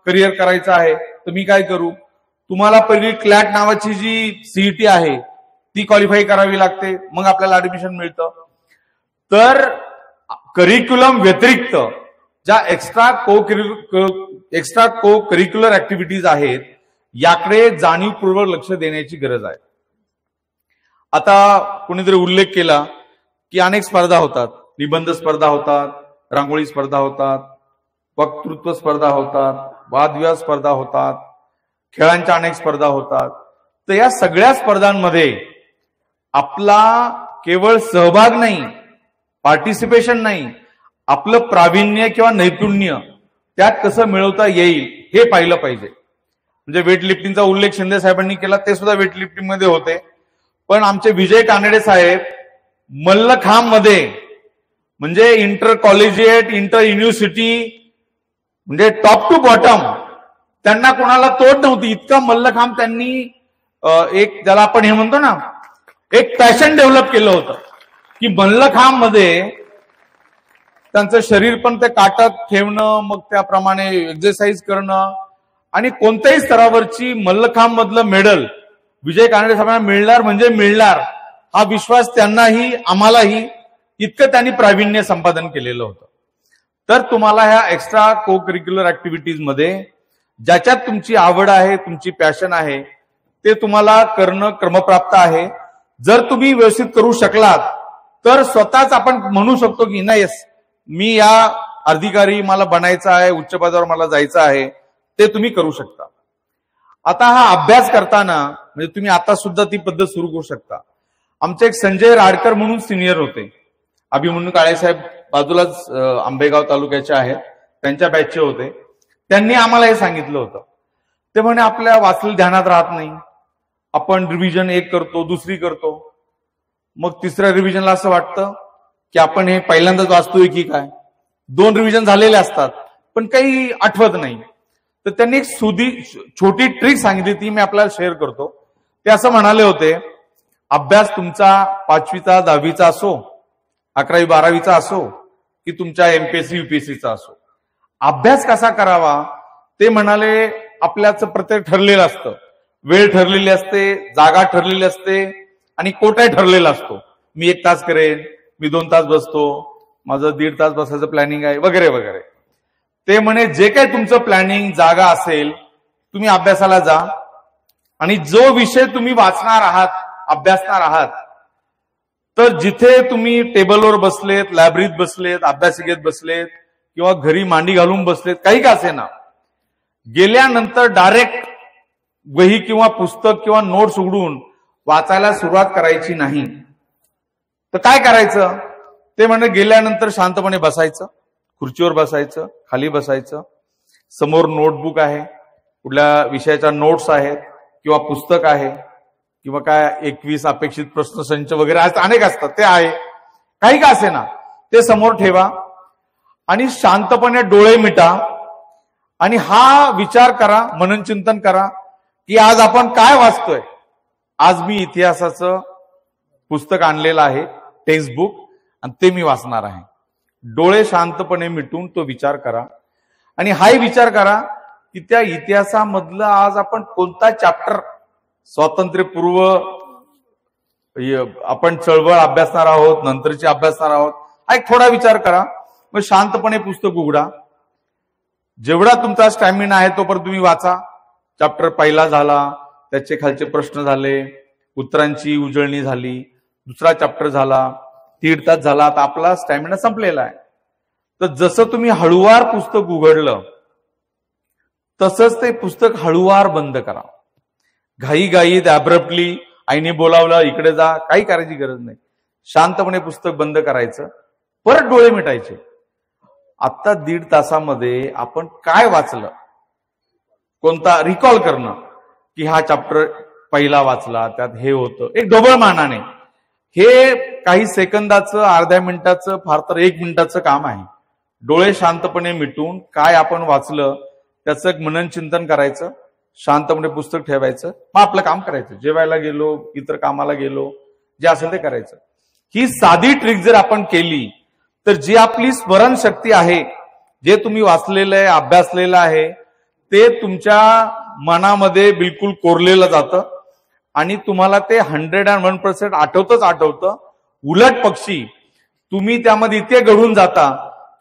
करिअर करायचं आहे तर मी काय करू, तुम्हाला पहिली क्लॅट नावाची जी CET आहे ती क्वालिफाय करावी लागते, मग आपल्याला ऍडमिशन मिळतं. तर करिक्युलम व्यतिरिक्त ज्या एक्स्ट्रा को करिक्युलर ऍक्टिव्हिटीज आहेत याकडे जाणीवपूर्वक लक्ष देण्याची गरज आहे. आता कोणीतरी उल्लेख केला की अनेक स्पर्धा होतात, निबंध स्पर्धा होतात, रांगोळी स्पर्धा होतात, वक्तृत्व स्पर्धा होतात, वादविवाद स्पर्धा होतात, खेळांच्या अनेक स्पर्धा होतात. तर या सगळ्या स्पर्धांमध्ये आपला केवळ सहभाग नाही, पार्टिसिपेशन नाही, आपलं प्रावीण्य किंवा नैपुण्य त्यात कसं मिळवता येईल हे पाहिलं पाहिजे. म्हणजे वेट लिफ्टिंगचा उल्लेख शिंदे साहेबांनी केला, ते सुद्धा वेट लिफ्टिंग मध्ये होते. पण आमचे विजय कानडे साहेब मल्लखांब मध्ये म्हणजे इंटर कॉलेजिएट, इंटर युनिव्हर्सिटी म्हणजे टॉप टू बॉटम त्यांना कोणाला तोड नव्हती. इतका मल्लखांब त्यांनी एक ज्याला आपण हे म्हणतो ना एक पॅशन डेव्हलप केलं होतं की मल्लखांब मध्ये त्यांचं शरीर पण ते काटात ठेवणं, मग त्याप्रमाणे एक्सरसाइज करणं आणि कोणत्याही स्तरावरची मल्लखांब मधलं मेडल विजय कानडे साहेबांना मिळणार म्हणजे मिळणार हा विश्वास त्यांनाही आम्हालाही इतकं त्यांनी प्रावीण्य संपादन केलेलं होतं. तर तुम्हाला ह्या एक्स्ट्रा को करिक्युलर ऍक्टिव्हिटीज मध्ये ज्याच्यात तुमची आवड आहे, तुमची पॅशन आहे ते तुम्हाला करणं क्रमप्राप्त आहे. जर तुम्ही व्यवस्थित करू शकलात तर स्वतःच आपण म्हणू शकतो की नाही यस मी या अधिकारी मला बनायचं आहे, उच्च पदावर मला जायचं आहे, ते तुम्ही करू शकता. आता हा अभ्यास करताना म्हणजे तुम्ही आता सुद्धा ती पद्धत सुरू करू शकता. आमचे एक संजय राडकर म्हणून सिनियर होते, अभिमन्यू काळेसाहेब बाजूलाच आंबेगाव तालुक्याचे आहेत, त्यांच्या बॅचचे होते. त्यांनी आम्हाला हे सांगितलं होतं, ते म्हणे आपल्या वाचलेलं ध्यानात राहत नाही, आपण रिव्हिजन 1 करतो, दुसरी करतो, मग तिसऱ्या रिव्हिजनला असं वाटतं की आपण हे पहिल्यांदाच वाचतोय की काय. 2 रिव्हिजन झालेले असतात पण काही आठवत नाही. तर त्यांनी एक छोटी ट्रिक सांगितली, ती मी आपल्याला शेअर करतो. ते असं म्हणाले होते, अभ्यास तुमचा 5वीचा 10वीचा असो, 11वी 12वीचा असो की तुमच्या एमपीएससी युपीएससीचा असो, अभ्यास कसा करावा ते म्हणाले आपल्याच प्रत्येक ठरलेलं असतं. वेळ ठरलेली असते, जागा ठरलेली असते आणि कोटाही ठरलेला असतो. मी 1 तास करेन, मी 2 तास बसतो, माझं 1.5 तास बसायचं प्लॅनिंग आहे वगैरे वगैरे. ते म्हणे जे काही तुमचं प्लॅनिंग जागा असेल तुम्ही अभ्यासाला जा आणि जो विषय तुम्ही वाचणार आहात, अभ्यासणार आहात, तर जिथे तुम्ही टेबलवर बसलेत, लायब्ररीत बसलेत, अभ्यासिकेत बसलेत किंवा घरी मांडी घालून बसलेत, काही का असेना, गेल्यानंतर डायरेक्ट वही किंवा पुस्तक किंवा नोट्स उघडून वाचायला सुरुवात करायची नाही. तर काय करायचं ते म्हणजे गेल्यानंतर शांतपणे बसायचं, खुर्चीवर बसायचं, खाली बसायचं, समोर नोटबुक आहे, कुठल्या विषयाच्या नोट्स आहेत किंवा पुस्तक आहे किंवा काय 21 अपेक्षित प्रश्नसंच वगैरे अनेक असतात, ते आहे, काही का असेना, ते समोर ठेवा आणि शांतपणे डोळे मिटा आणि हा विचार करा, मननचिंतन करा की आज आपण काय वाचतोय. आज मी इतिहासाचं पुस्तक आणलेलं आहे, टेक्स्ट बुक, आणि ते मी वाचणार आहे. डोळे शांतपणे मिटून तो विचार करा आणि हाही विचार करा की त्या इतिहासामधलं आज आपण कोणता चॅप्टर, स्वातंत्र्यपूर्व आपण चळवळ अभ्यासणार आहोत, नंतरची अभ्यासणार आहोत, हा एक थोडा विचार करा. मग शांतपणे पुस्तक उघडा, जेवढा तुमचा स्टॅमिना आहे तोपर्यंत तुम्ही वाचा. चॅप्टर पहिला झाला, त्याचे खालचे प्रश्न झाले, उत्तरांची उजळणी झाली, दुसरा चॅप्टर झाला, 1.5 तास झाला, आता आपला स्टॅमिना संपलेला आहे. तर जसं तुम्ही हळूवार पुस्तक उघडलं तसंच ते पुस्तक हळूवार बंद करा. घाईघाईत ॲब्रप्टली आईने बोलावलं इकडे जा, काही करायची गरज नाही. शांतपणे पुस्तक बंद करायचं, परत डोळे मिटायचे. आता 1.5 तासामध्ये आपण काय वाचलं, कोणता रिकॉल करणं की हा चॅप्टर पहिला वाचला, त्यात हे होतं, एक ढोबळ मानाने. हे काही सेकंदाचं, अर्ध्या मिनिटाचं, फार तर 1 मिनिटाचं काम आहे. डोळे शांतपणे मिटून काय आपण वाचलं त्याचं एक मनन चिंतन करायचं, शांतपणे पुस्तक ठेवायचं, मग आपलं काम करायचं. जेवायला गेलो, इतर कामाला गेलो, जे असेल ते करायचं. ही साधी ट्रिक जर आपण केली तर जी आपली स्मरणशक्ती आहे, जे तुम्ही वाचलेलं आहे, अभ्यासलेलं आहे, ते तुमच्या मनामध्ये बिलकुल कोरलेलं जातं आणि तुम्हाला ते 101% आठवतं. उलट पक्षी तुम्ही त्यामध्ये इतके घडून जाता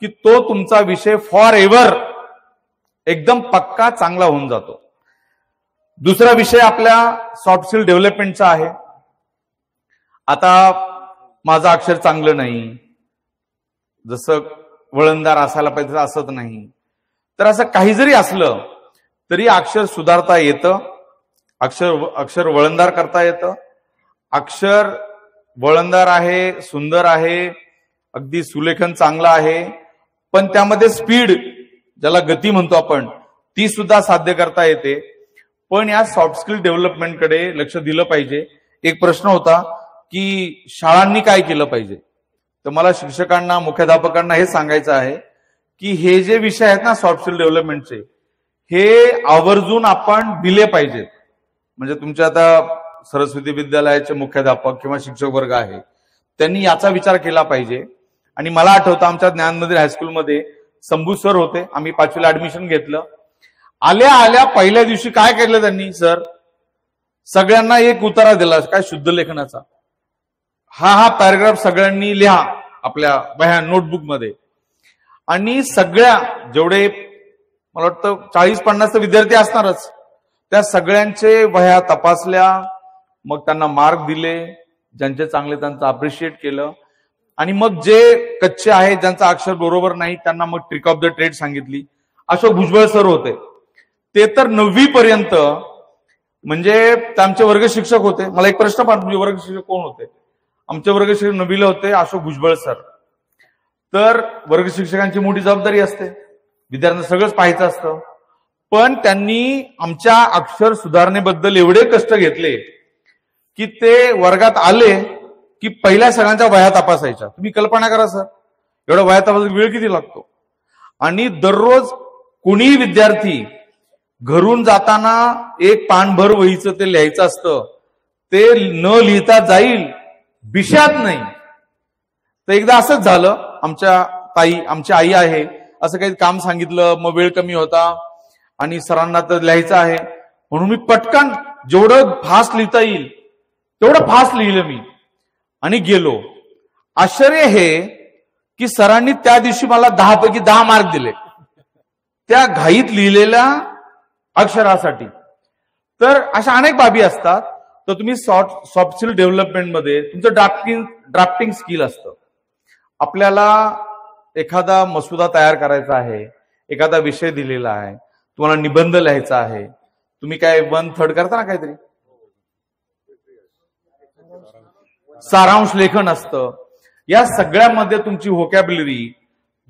की तो तुमचा विषय फॉर एव्हर एकदम पक्का चांगला होऊन जातो. दुसरा विषय आपल्या सॉफ्ट स्किल डेव्हलपमेंटचा आहे. आता माझं अक्षर चांगलं नाही, जसं वळणदार असायला पाहिजे असत नाही, तर असं काही जरी असलं तरी अक्षर सुधारता येतं, अक्षर वळणदार करता येतं. अक्षर वळणदार आहे, सुंदर आहे, अगदी सुलेखन चांगलं आहे, पण त्यामध्ये स्पीड, ज्याला गती म्हणतो आपण, ती सुद्धा साध्य करता येते. पण या सॉफ्ट स्किल डेव्हलपमेंटकडे लक्ष दिलं पाहिजे. एक प्रश्न होता की शाळांनी काय केलं पाहिजे, तर मला शिक्षकांना, मुख्याध्यापकांना हे सांगायचं आहे की हे जे विषय आहेत ना सॉफ्ट स्किल डेव्हलपमेंटचे, हे आवर्जून आपण दिले पाहिजेत. म्हणजे तुमच्या आता सरस्वती विद्यालयाचे मुख्याध्यापक किंवा शिक्षक वर्ग आहे, त्यांनी याचा विचार केला पाहिजे. आणि मला आठवतं आमच्या ज्ञानमंदिर हायस्कूलमध्ये संभू सर होते, आम्ही 5वीला ऍडमिशन घेतलं. आल्या आल्या पहिल्या दिवशी काय केलं त्यांनी, सर सगळ्यांना एक उतारा दिला, काय शुद्ध लेखनाचा, हा पॅराग्राफ सगळ्यांनी लिहा आपल्या वह्या नोटबुकमध्ये. आणि सगळ्या जेवढे मला वाटतं 40-50 विद्यार्थी असणारच, त्या सगळ्यांचे वह्या तपासल्या, मग त्यांना मार्क दिले, ज्यांचे चांगले त्यांचं अप्रिशिएट केलं. आणि मग जे कच्चे आहेत, ज्यांचं अक्षर बरोबर नाही, त्यांना मग ट्रिक ऑफ द ट्रेड सांगितली. अशोक भुजबळ सर होते, ते तर 9वी पर्यंत म्हणजे आमचे वर्ग शिक्षक होते. मला एक प्रश्न पाहतो, तुमचे वर्ग शिक्षक कोण होते? आमचे वर्ग शिक्षक 9वीला होते अशोक भुजबळ सर. तर वर्ग शिक्षकांची मोठी जबाबदारी असते, विद्यार्थ्यांना सगळंच पाहायचं असतं. पण त्यांनी आमच्या अक्षर सुधारणेबद्दल एवढे कष्ट घेतले की ते वर्गात आले की पहिल्या सगळ्यांच्या वह्या तपासायच्या. तुम्ही कल्पना करा सर, एवढा वह्या तपासायला वेळ किती लागतो. आणि दररोज कोणीही विद्यार्थी घरून जाताना एक पानभर वहीचं ते लिहायचं असतं, ते न लिहिता जाईल विषयात नाही. तर एकदा असंच झालं, आमची आई आहे, असं काही काम सांगितलं, मग वेळ कमी होता आणि सरांना तर लिहायचं आहे म्हणून मी पटकन जेवढं फास्ट लिहिता येईल तेवढं फास्ट लिहिलं मी आणि गेलो. आश्चर्य हे की सरांनी त्या दिवशी मला 10 पैकी 10 मार्क दिले त्या घाईत लिहिलेल्या अक्षरासाठी. तर अशा अनेक बाबी असतात. तर तुम्ही सॉफ्ट स्किल डेव्हलपमेंटमध्ये तुमचं ड्राफ्टिंग स्किल असतं. आपल्याला एखादा मसुदा तयार करायचा आहे, एखादा विषय दिलेला आहे, तुम्हाला निबंध लिहायचा आहे, तुम्ही काय 1/3 करता ना, काहीतरी सारांश लेखन असतं. या सगळ्यामध्ये तुमची व्होकॅब्युलरी,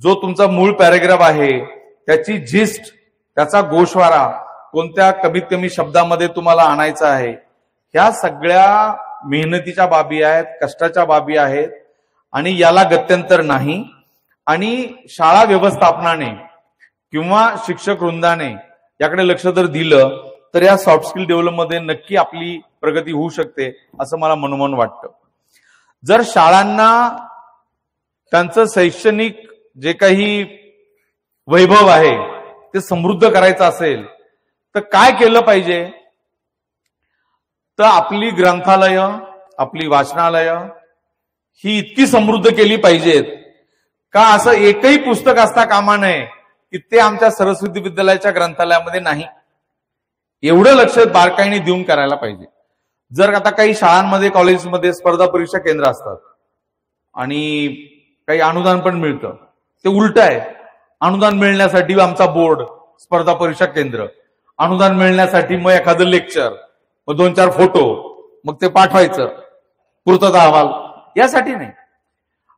जो तुमचा मूळ पॅराग्राफ आहे त्याची जिस्ट, त्याचा गोषवारा कोणत्या कमीत कमी शब्दामध्ये तुम्हाला आणायचा आहे, ह्या सगळ्या मेहनतीच्या बाबी आहेत, कष्टाच्या बाबी आहेत आणि याला गत्यंतर नाही. आणि शाळा व्यवस्थापनाने किंवा शिक्षक वृंदाने याकडे लक्ष जर दिलं तर या सॉफ्ट स्किल डेव्हलपमध्ये नक्की आपली प्रगती होऊ शकते असं मला मनोमन वाटतं. जर शाळांना त्यांचं शैक्षणिक जे काही वैभव आहे ते समृद्ध करायचं असेल तर काय केलं पाहिजे. तर आपली ग्रंथालय, आपली वाचनालय ही इतकी समृद्ध केली पाहिजेत का असं एकही पुस्तक असता कामा नये की ते आमच्या सरस्वती विद्यालयाच्या ग्रंथालयामध्ये नाही. एवढं लक्ष बारकाईने देऊन करायला पाहिजे. जर आता काही शाळांमध्ये, कॉलेजमध्ये स्पर्धा परीक्षा केंद्र असतात आणि काही अनुदान पण मिळतं, ते उलट आहे. अनुदान मिळण्यासाठी आमचा बोर्ड, स्पर्धा परीक्षा केंद्र, अनुदान मिळण्यासाठी मग एखादं लेक्चर, मग 2-4 फोटो, मग ते पाठवायचं पूर्तता अहवाल, यासाठी नाही.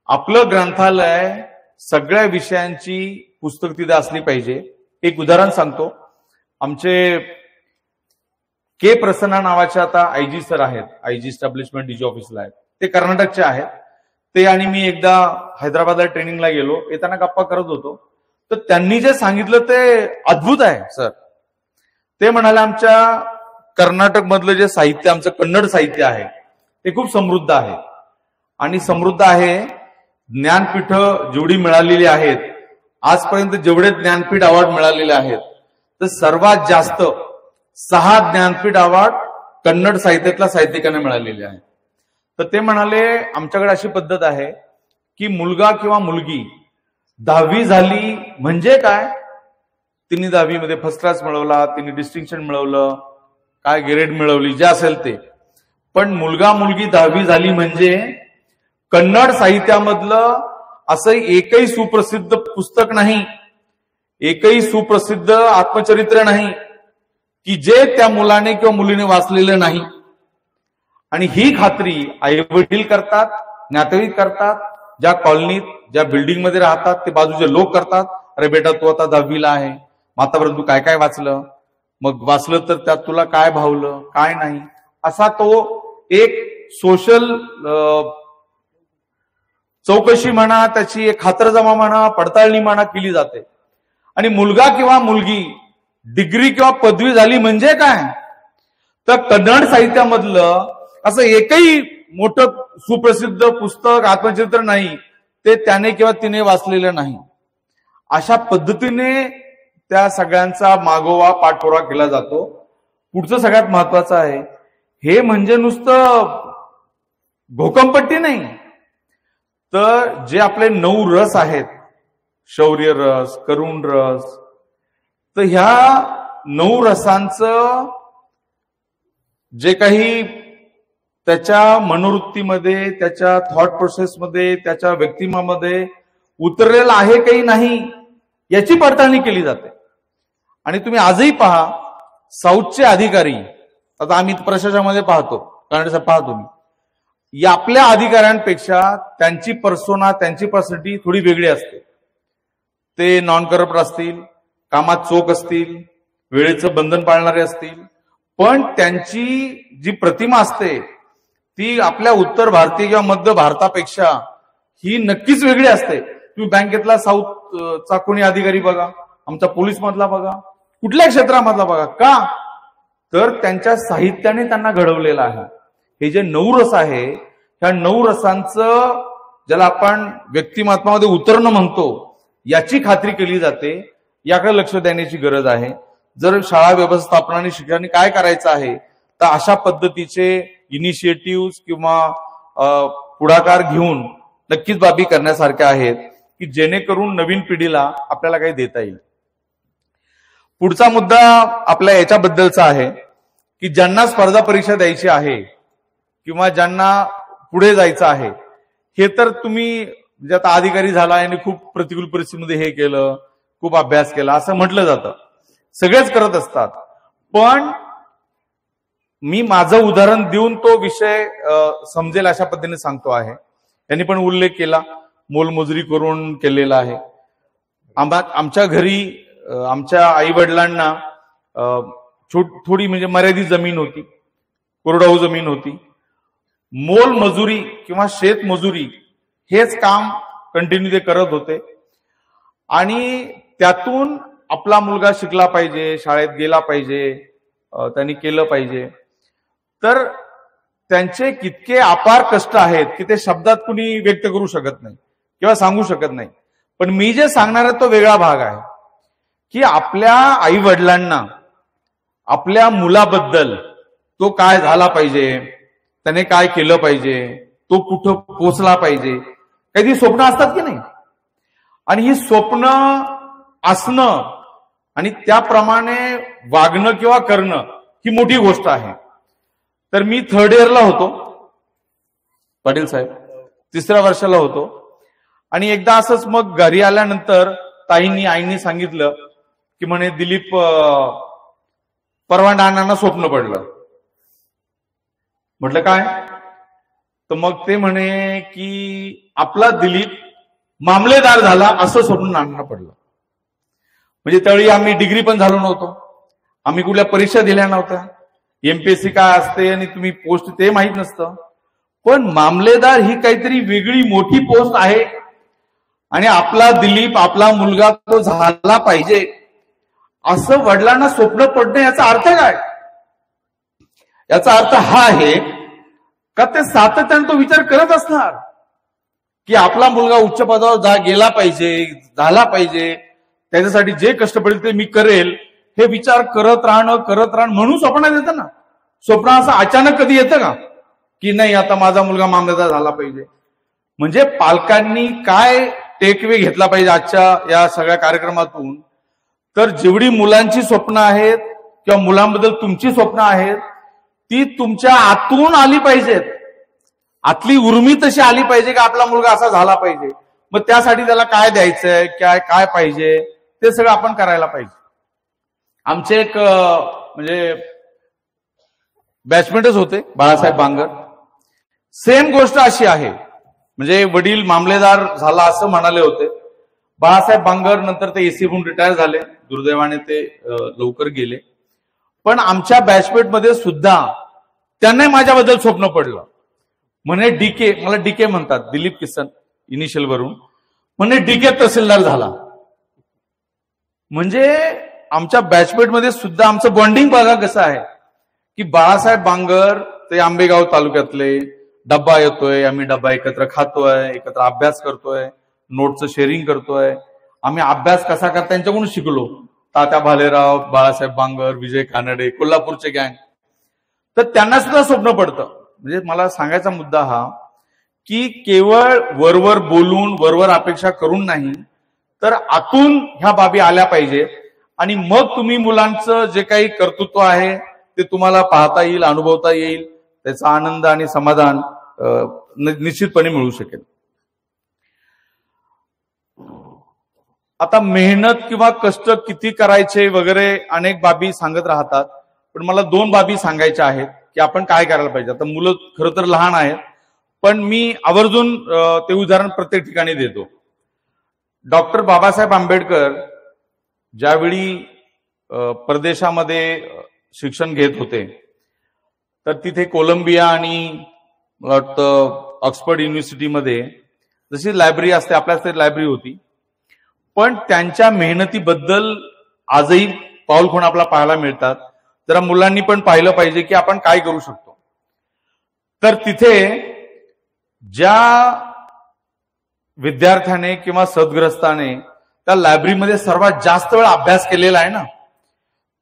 आपलं ग्रंथालय सगळ्या विषयांची पुस्तक तिथे असली पाहिजे. एक उदाहरण सांगतो. आमचे के प्रसन्ना नावाचे आता आयजी सर आहेत, आयजी इस्टॅब्लिशमेंट डीजी ऑफिसला आहेत, ते कर्नाटकचे आहेत. ते आणि मी एकदा हैदराबादला ट्रेनिंगला गेलो, येताना गप्पा करत होतो. तर त्यांनी जे सांगितलं ते अद्भुत आहे सर. ते म्हणाले आमच्या कर्नाटक मधलं जे साहित्य, आमचं कन्नड साहित्य आहे ते खूप समृद्ध आहे आणि समृद्ध आहे. ज्ञानपीठ जेवढी मिळालेली आहेत, आजपर्यंत जेवढे ज्ञानपीठ अवॉर्ड मिळालेले आहेत तर सर्वात जास्त 6 ज्ञानपीठ अवॉर्ड कन्नड साहित्यातल्या साहित्यिकांना मिळालेले आहेत. तर ते म्हणाले आमच्याकडे अशी पद्धत आहे की मुलगा किंवा मुलगी 10वी झाली म्हणजे काय, तिने 10वी मध्ये फर्स्ट क्लास मिळवला, तिने डिस्टिंक्शन मिळवलं, काय ग्रेड मिळवली, जे असेल ते, पण मुलगा मुलगी 10वी झाली म्हणजे कन्नड साहित्यामधलं असं एकही सुप्रसिद्ध पुस्तक नाही, एकही सुप्रसिद्ध आत्मचरित्र नाही की जे त्या मुलाने किंवा मुलीने वाचलेलं नाही. आणि ही खात्री आई वडील करतात, नातेवाईक करतात, ज्या कॉलनीत, ज्या बिल्डिंग मध्ये राहतात ते बाजूचे लोक करतात. अरे बेटा तू आता 10वीला आहे, आतापर्यंत तू काय काय वाचलं, मग वाचलं तर त्यात तुला काय भावलं काय नाही, असा तो एक सोशल चौकशी म्हणा, त्याची एक खातरजमा म्हणा, पडताळणी म्हणा केली जाते. आणि मुलगा किंवा मुलगी डिग्री किंवा पदवी झाली म्हणजे काय, तर कन्नड साहित्यामधलं असं एकही मोठं सुप्रसिद्ध पुस्तक, आत्मचरित्र नाही ते त्याने किंवा तिने वाचलेलं नाही. अशा पद्धतीने त्या सगळ्यांचा मागोवा, पाठपुरावा केला जातो. पुढचं सगळ्यात महत्वाचं आहे, हे म्हणजे नुसतं भोकंपट्टी नाही, तर जे आपले 9 रस आहेत, शौर्य रस, करुण रस, तर ह्या 9 रसांचं जे काही त्याच्या मनोवृत्तीमध्ये, त्याच्या थॉट प्रोसेसमध्ये, त्याच्या व्यक्तिमत्वामध्ये उतरलेलं आहे काही नाही याची पडताळणी केली जाते. आणि तुम्ही आजही पहा, साऊथचे अधिकारी, आता आम्ही प्रशासनामध्ये पाहतो, कर्नाटकात पाहतो मी, या आपल्या अधिकाऱ्यांपेक्षा त्यांची पर्सोना, त्यांची पर्सनॅलिटी थोडी वेगळी असते. ते नॉन करप्ट असतील, कामात चोख असतील, वेळेचं बंधन पाळणारे असतील, पण त्यांची जी प्रतिमा असते ती आपल्या उत्तर भारतीय किंवा मध्य भारतापेक्षा ही नक्कीच वेगळी असते. तुम्ही बँकेतला साऊथचा कोणी अधिकारी बघा, आमचा पोलीस मधला बघा, कुठल्या क्षेत्रामधला बघा. का तर त्यांच्या साहित्याने त्यांना घडवलेलं आहे. हे जे 9 रस आहे, ह्या 9 रसांचं ज्याला आपण व्यक्तिमत्वामध्ये उतरणं म्हणतो, याची खात्री केली जाते. याकडे लक्ष देण्याची गरज आहे. जर शाळा व्यवस्थापनाने शिक्षकांनी काय करायचं आहे, तर अशा पद्धतीचे इनिशिएटिव्ह किंवा पुढाकार घेऊन नक्कीच बाबी करण्यासारख्या आहेत की जेणेकरून नवीन पिढीला आपल्याला काही देता येईल. पुढचा मुद्दा आपल्या याच्याबद्दलचा आहे की ज्यांना स्पर्धा परीक्षा द्यायची आहे किंवा ज्यांना पुढे जायचं आहे, हे तर तुम्ही म्हणजे आता अधिकारी झाला आणि खूप प्रतिकूल परिस्थितीमध्ये हे केलं, खूप अभ्यास केला असं म्हटलं जातं. सगळेच करत असतात. पण मी माझं उदाहरण देऊन तो विषय समजेल अशा पद्धतीने सांगतो आहे. त्यांनी पण उल्लेख केला, मोलमजुरी करून केलेला आहे. आमच्या घरी आमच्या आई वडिलांना थोडी म्हणजे मर्यादित जमीन होती, कोरडवाहू जमीन होती. मोलमजुरी किंवा शेतमजुरी हेच काम कंटिन्यू ते करत होते आणि त्यातून आपला मुलगा शिकला पाहिजे, शाळेत गेला पाहिजे, त्यांनी केलं पाहिजे. तर त्यांचे कितके अपार कष्ट आहेत की ते शब्दात कुणी व्यक्त करू शकत नाही किंवा सांगू शकत नाही. पण मी जे सांगणार आहे तो वेगळा भाग आहे की आपल्या आई वडिलांना आपल्या मुलाबद्दल तो काय झाला पाहिजे, त्याने काय केलं पाहिजे, तो कुठं पोचला पाहिजे, काही स्वप्न असतात की नाही. आणि ही स्वप्न असणं आणि त्याप्रमाणे वागणं किंवा करणं ही मोठी गोष्ट आहे. तर मी 3rd इयरला होतो, पाटील साहेब 3ऱ्या वर्षाला होतो. आणि एकदा असंच मग घरी आल्यानंतर आईंनी सांगितलं की म्हणे दिलीप परवाना आणण्यानं स्वप्न पडलं. म्हटलं काय? तर मग ते म्हणे की आपला दिलीप मामलेदार झाला असं स्वप्न आणणं पडलं. म्हणजे त्यावेळी आम्ही डिग्री पण झालो नव्हतो, आम्ही कुठल्या परीक्षा दिल्या नव्हत्या, एमपीएससी काय असते आणि तुम्ही पोस्ट ते माहित नसतं. पण मामलेदार ही काहीतरी वेगळी मोठी पोस्ट आहे आणि आपला दिलीप आपला मुलगा तो झाला पाहिजे असं वडिलांना स्वप्न पडणं याचा अर्थ काय? याचा अर्थ हा आहे का ते सातत्याने तो विचार करत असणार की आपला मुलगा उच्च पदावर गेला पाहिजे, झाला पाहिजे, त्याच्यासाठी जे कष्ट पडेल ते मी करेल, हे विचार करत राहणं म्हणून स्वप्नात येतं ना. स्वप्न असं अचानक कधी येतं का की नाही आता माझा मुलगा मामलेदार झाला पाहिजे. म्हणजे पालकांनी काय टेकवे घेतला पाहिजे आजच्या या सगळ्या कार्यक्रमातून, तर जेवढी मुलांची स्वप्न आहेत किंवा मुलांबद्दल तुमची स्वप्न आहेत ती तुमच्या आतून आली पाहिजेत. आतली उर्मी तशी आली पाहिजे की आपला मुलगा असा झाला पाहिजे. मग त्यासाठी त्याला काय द्यायचंय, काय पाहिजे ते सगळं आपण करायला पाहिजे. आमचे एक म्हणजे बॅचमेटच होते बाळासाहेब बांगर. सेम गोष्ट अशी आहे, म्हणजे वडील मामलेदार झाला असं म्हणाले होते. बाळासाहेब बांगर नंतर ते एसीहून रिटायर झाले, दुर्दैवाने ते लवकर गेले. पण आमच्या बॅचमेटमध्ये सुद्धा त्यांनाही माझ्याबद्दल स्वप्न पडलं. म्हणे डीके, मला डीके म्हणतात, दिलीप किसन इनिशियल वरून, म्हणे डीके तहसीलदार झाला. म्हणजे आमच्या बॅचमेटमध्ये सुद्धा आमचं बॉन्डिंग बघा कसं आहे की बाळासाहेब बांगर ते आंबेगाव तालुक्यातले, डब्बा येतोय, आम्ही डब्बा एकत्र खातोय, एकत्र अभ्यास करतोय, नोटचं शेअरिंग करतोय. आम्ही अभ्यास कसा करता त्यांच्याकडून शिकलो. तात्या भालेराव, बाळासाहेब बांगर, विजय कानडे, कोल्हापूरचे गँग. तर त्यांना सुद्धा स्वप्न पडतं. म्हणजे मला सांगायचा मुद्दा हा की केवळ वरवर बोलून वरवर अपेक्षा करून नाही, तर आतून ह्या बाबी आल्या पाहिजेत. आणि मग तुम्ही मुलांचं जे काही कर्तृत्व आहे ते तुम्हाला पाहता येईल, अनुभवता येईल, त्याचा आनंद आणि समाधान निश्चितपणे मिळू शकेल. आता मेहनत किंवा कष्ट किती करायचे वगैरे अनेक बाबी सांगत राहतात, पण मला 2 बाबी सांगायच्या आहेत की आपण काय करायला पाहिजे. आता मुलं खरं तर लहान आहेत, पण मी आवर्जून ते उदाहरण प्रत्येक ठिकाणी देतो. डॉक्टर बाबासाहेब आंबेडकर ज्यावेळी परदेशामध्ये शिक्षण घेत होते, तर तिथे कोलंबिया आणि मला वाटतं ऑक्सफर्ड युनिव्हर्सिटीमध्ये जशी लायब्ररी असते, आपल्याच लायब्ररी होती, पण त्यांच्या मेहनतीबद्दल आजही पाऊलखुणा आपल्याला पाहायला मिळतात. जरा मुलांनी पण पाहिलं पाहिजे की आपण काय करू शकतो. तर तिथे ज्या विद्यार्थ्याने किंवा सद्ग्रस्ताने त्या लायब्ररीमध्ये सर्वात जास्त वेळ अभ्यास केलेला आहे ना,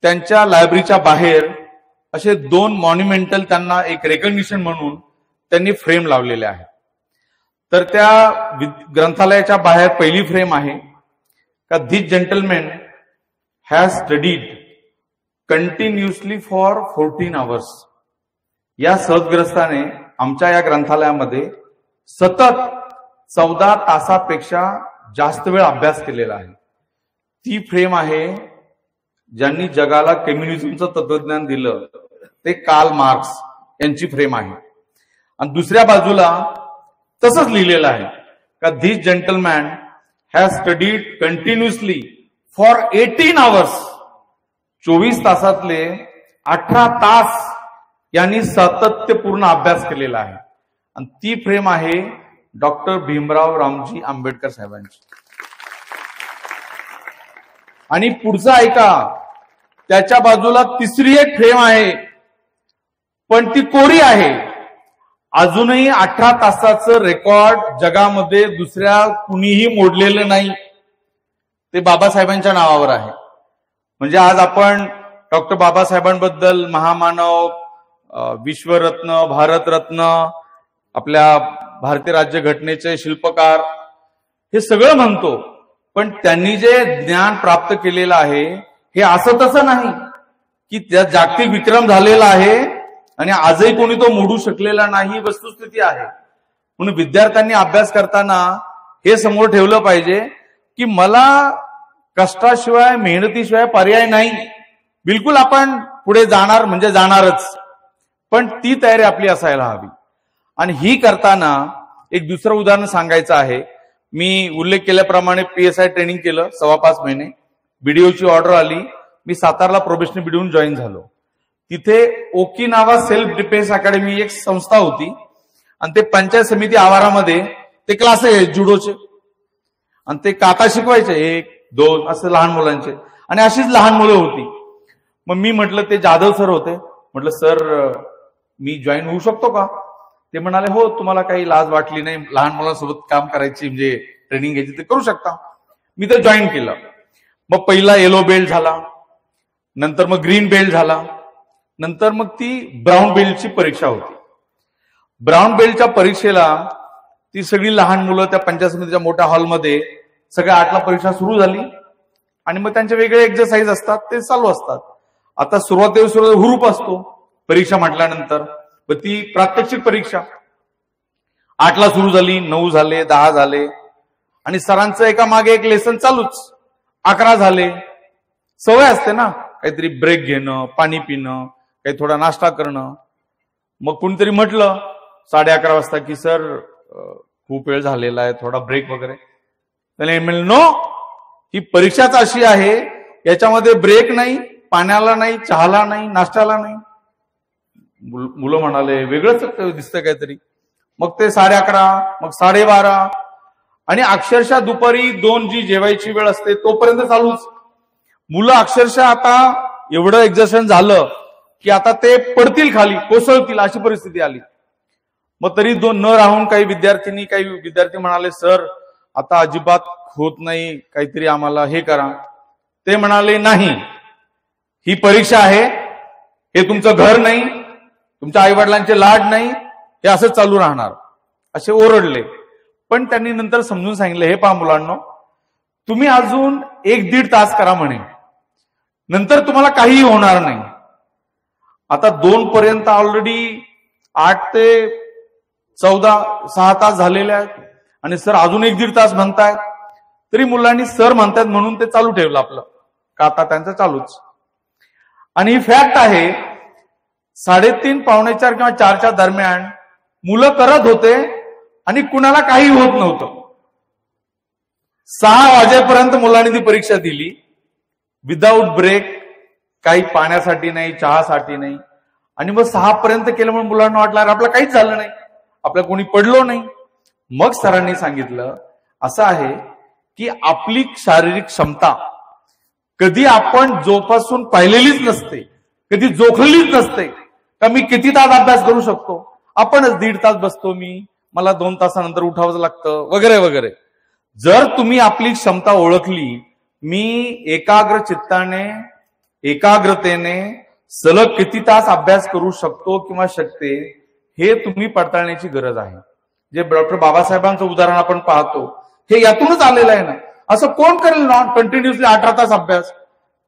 त्यांच्या लायब्ररीच्या बाहेर असे 2 मॉन्युमेंटल त्यांना एक रेकग्निशन म्हणून त्यांनी फ्रेम लावलेले आहे. तर त्या ग्रंथालयाच्या बाहेर पहिली फ्रेम आहे का, this gentleman has studied continuously for 14 hours. या सद्ग्रस्ताने आमच्या या ग्रंथालयामध्ये सतत 14 तासापेक्षा जास्त वेळ अभ्यास केलेला आहे. ती फ्रेम आहे ज्यांनी जगाला कम्युनिझमचं तत्वज्ञान दिलं, ते कार्ल मार्क्स यांची फ्रेम आहे. आणि दुसऱ्या बाजूला तसंच लिहिलेलं आहे का, this gentleman has studied continuously for 18 hours. 24 तासातले 18 तास यांनी सातत्यपूर्ण अभ्यास केलेला आहे. आणि ती फ्रेम आहे डॉक्टर भीमराव रामजी आंबेडकर साहेबांची. आणि पुढचं ऐका, त्याच्या बाजूला तिसरी एक फ्रेम आहे, पण ती कोरी आहे. अजूनही 18 तासाचं रेकॉर्ड जगामध्ये दुसऱ्या कुणीही मोडलेलं नाही. ते बाबासाहेबांच्या नावावर आहे. म्हणजे आज आपण डॉक्टर बाबासाहेबांबद्दल महामानव, विश्वरत्न, भारतरत्न, आपल्या भारतीय राज्यघटनेचे शिल्पकार, हे सगळं म्हणतो, पण त्यांनी जे ज्ञान प्राप्त केलेलं आहे हे असं तसं नाही की त्या जागतिक विक्रम झालेला आहे आणि आजही कोणी तो मोडू शकलेला नाही, वस्तुस्थिती आहे. म्हणून विद्यार्थ्यांनी अभ्यास करताना हे समोर ठेवलं पाहिजे की मला कष्टाशिवाय, मेहनतीशिवाय पर्याय नाही. बिलकुल आपण पुढे जाणार म्हणजे जाणारच, पण ती तयारी आपली असायला हवी. आणि ही करताना एक दुसरं उदाहरण सांगायचं आहे. मी उल्लेख केल्याप्रमाणे PSI ट्रेनिंग केलं 5.25 महिने. बीडीओची ऑर्डर आली, मी सातारला प्रोबेशनरी बीडीओन जॉईन झालो. तिथे ओकिनावा सेल्फ डिफेन्स अकॅडमी एक संस्था होती आणि ते पंचायत समिती आवारामध्ये ते क्लासेस आहेत जुडोचे, आणि ते काता शिकवायचे 1, 2 असं लहान मुलांचे, आणि अशीच लहान मुलं होती. मग मी म्हटलं, ते जाधव सर होते, म्हटलं सर मी जॉईन होऊ शकतो का? ते म्हणाले हो, तुम्हाला काही लाज वाटली नाही, लहान मुलांसोबत काम करायची म्हणजे ट्रेनिंग घ्यायची, ते करू शकता. मी ते जॉईन केलं. मग पहिला येलो बेल्ट झाला, नंतर मग ग्रीन बेल्ट झाला, नंतर मग ती ब्राऊन बेल्टची परीक्षा होती. ब्राऊन बेल्टच्या परीक्षेला ती सगळी लहान मुलं त्या पंचायत समितीच्या मोठ्या हॉलमध्ये, सगळ्या 8ला परीक्षा सुरू झाली आणि मग त्यांचे वेगळे एक्सरसाइज असतात, ते चालू असतात. आता सुरुवातीला हुरूप असतो परीक्षा म्हटल्यानंतर, ती प्रात्यक्षिक परीक्षा 8ला सुरू झाली, 9 झाले, 10 झाले, आणि सरांचं एका मागे एक लेसन चालूच. 11 झाले. सवय असते ना, काहीतरी ब्रेक घेणं, पाणी पिणं, काही थोडा नाश्ता करणं. मग कुणीतरी म्हटलं 11:30 वाजता की सर खूप वेळ झालेला आहे, थोडा ब्रेक वगैरे. त्याने म्हणलं नो, ही परीक्षाच अशी आहे, याच्यामध्ये ब्रेक नाही, पाण्याला नाही, चहाला नाही, नाश्त्याला नाही. मुलं म्हणाले वेगळंच दिसतं काहीतरी. मग ते 11:30, मग 12:30, आणि अक्षरशः दुपारी 2 जी जेवायची वेळ असते तोपर्यंत चालूच. मुलं अक्षरशः आता एवढं एक्झर्शन झालं की आता ते पडतील खाली, कोसळतील, अशी परिस्थिती आली. मग तरी न राहून काही विद्यार्थी म्हणाले सर आता अजिबात होत नाही, काहीतरी आम्हाला हे करा. ते म्हणाले नाही, ही परीक्षा आहे, हे तुमचं घर नाही, तुमच्या आई वडिलांचे लाड नाही, हे असं चालू राहणार. असे ओरडले. पण त्यांनी नंतर समजून सांगितलं, हे पहा मुलांनो, तुम्ही अजून 1-1.5 तास करा म्हणे, नंतर तुम्हाला काहीही होणार नाही. आता 2 पर्यंत ऑलरेडी 8 ते 14, 6 तास झालेले आहेत, आणि सर अजून 1-1.5 तास म्हणतायत. तरी मुलांनी सर म्हणतात म्हणून ते चालू ठेवलं आपलं, का आता त्यांचं चालूच. आणि ही फॅक्ट आहे, 3:30, 4:45 किंवा 4च्या दरम्यान मुलं करत होते आणि कुणाला काही होत नव्हतं. 6 वाजेपर्यंत मुलांनी ती परीक्षा दिली, विदाऊट ब्रेक, काही पाण्यासाठी नाही, चहासाठी नाही. आणि मग 6 पर्यंत केल्यामुळे मुलांना वाटलं आपलं काहीच झालं नाही, आपल्या कोणी पडलो नाही. मग सरांनी सांगितलं असं आहे की आपली शारीरिक क्षमता कधी आपण जोपासून पाहिलेलीच नसते, कधी जोखलेलीच नसते. का मी किती तास अभ्यास करू शकतो, आपणच 1.5 तास बसतो, मला 2 तासानंतर उठावं लागतं वगैरे वगैरे. जर तुम्ही आपली क्षमता ओळखली, मी एकाग्र चित्ताने एकाग्रतेने सलग किती तास अभ्यास करू शकतो किंवा शकते, हे तुम्ही पडताळण्याची गरज आहे. जे डॉक्टर बाबासाहेबांचं उदाहरण आपण पाहतो, हे यातूनच आलेलं आहे ना. असं कोण करेल नॉन कंटिन्युअसली 18 तास अभ्यास?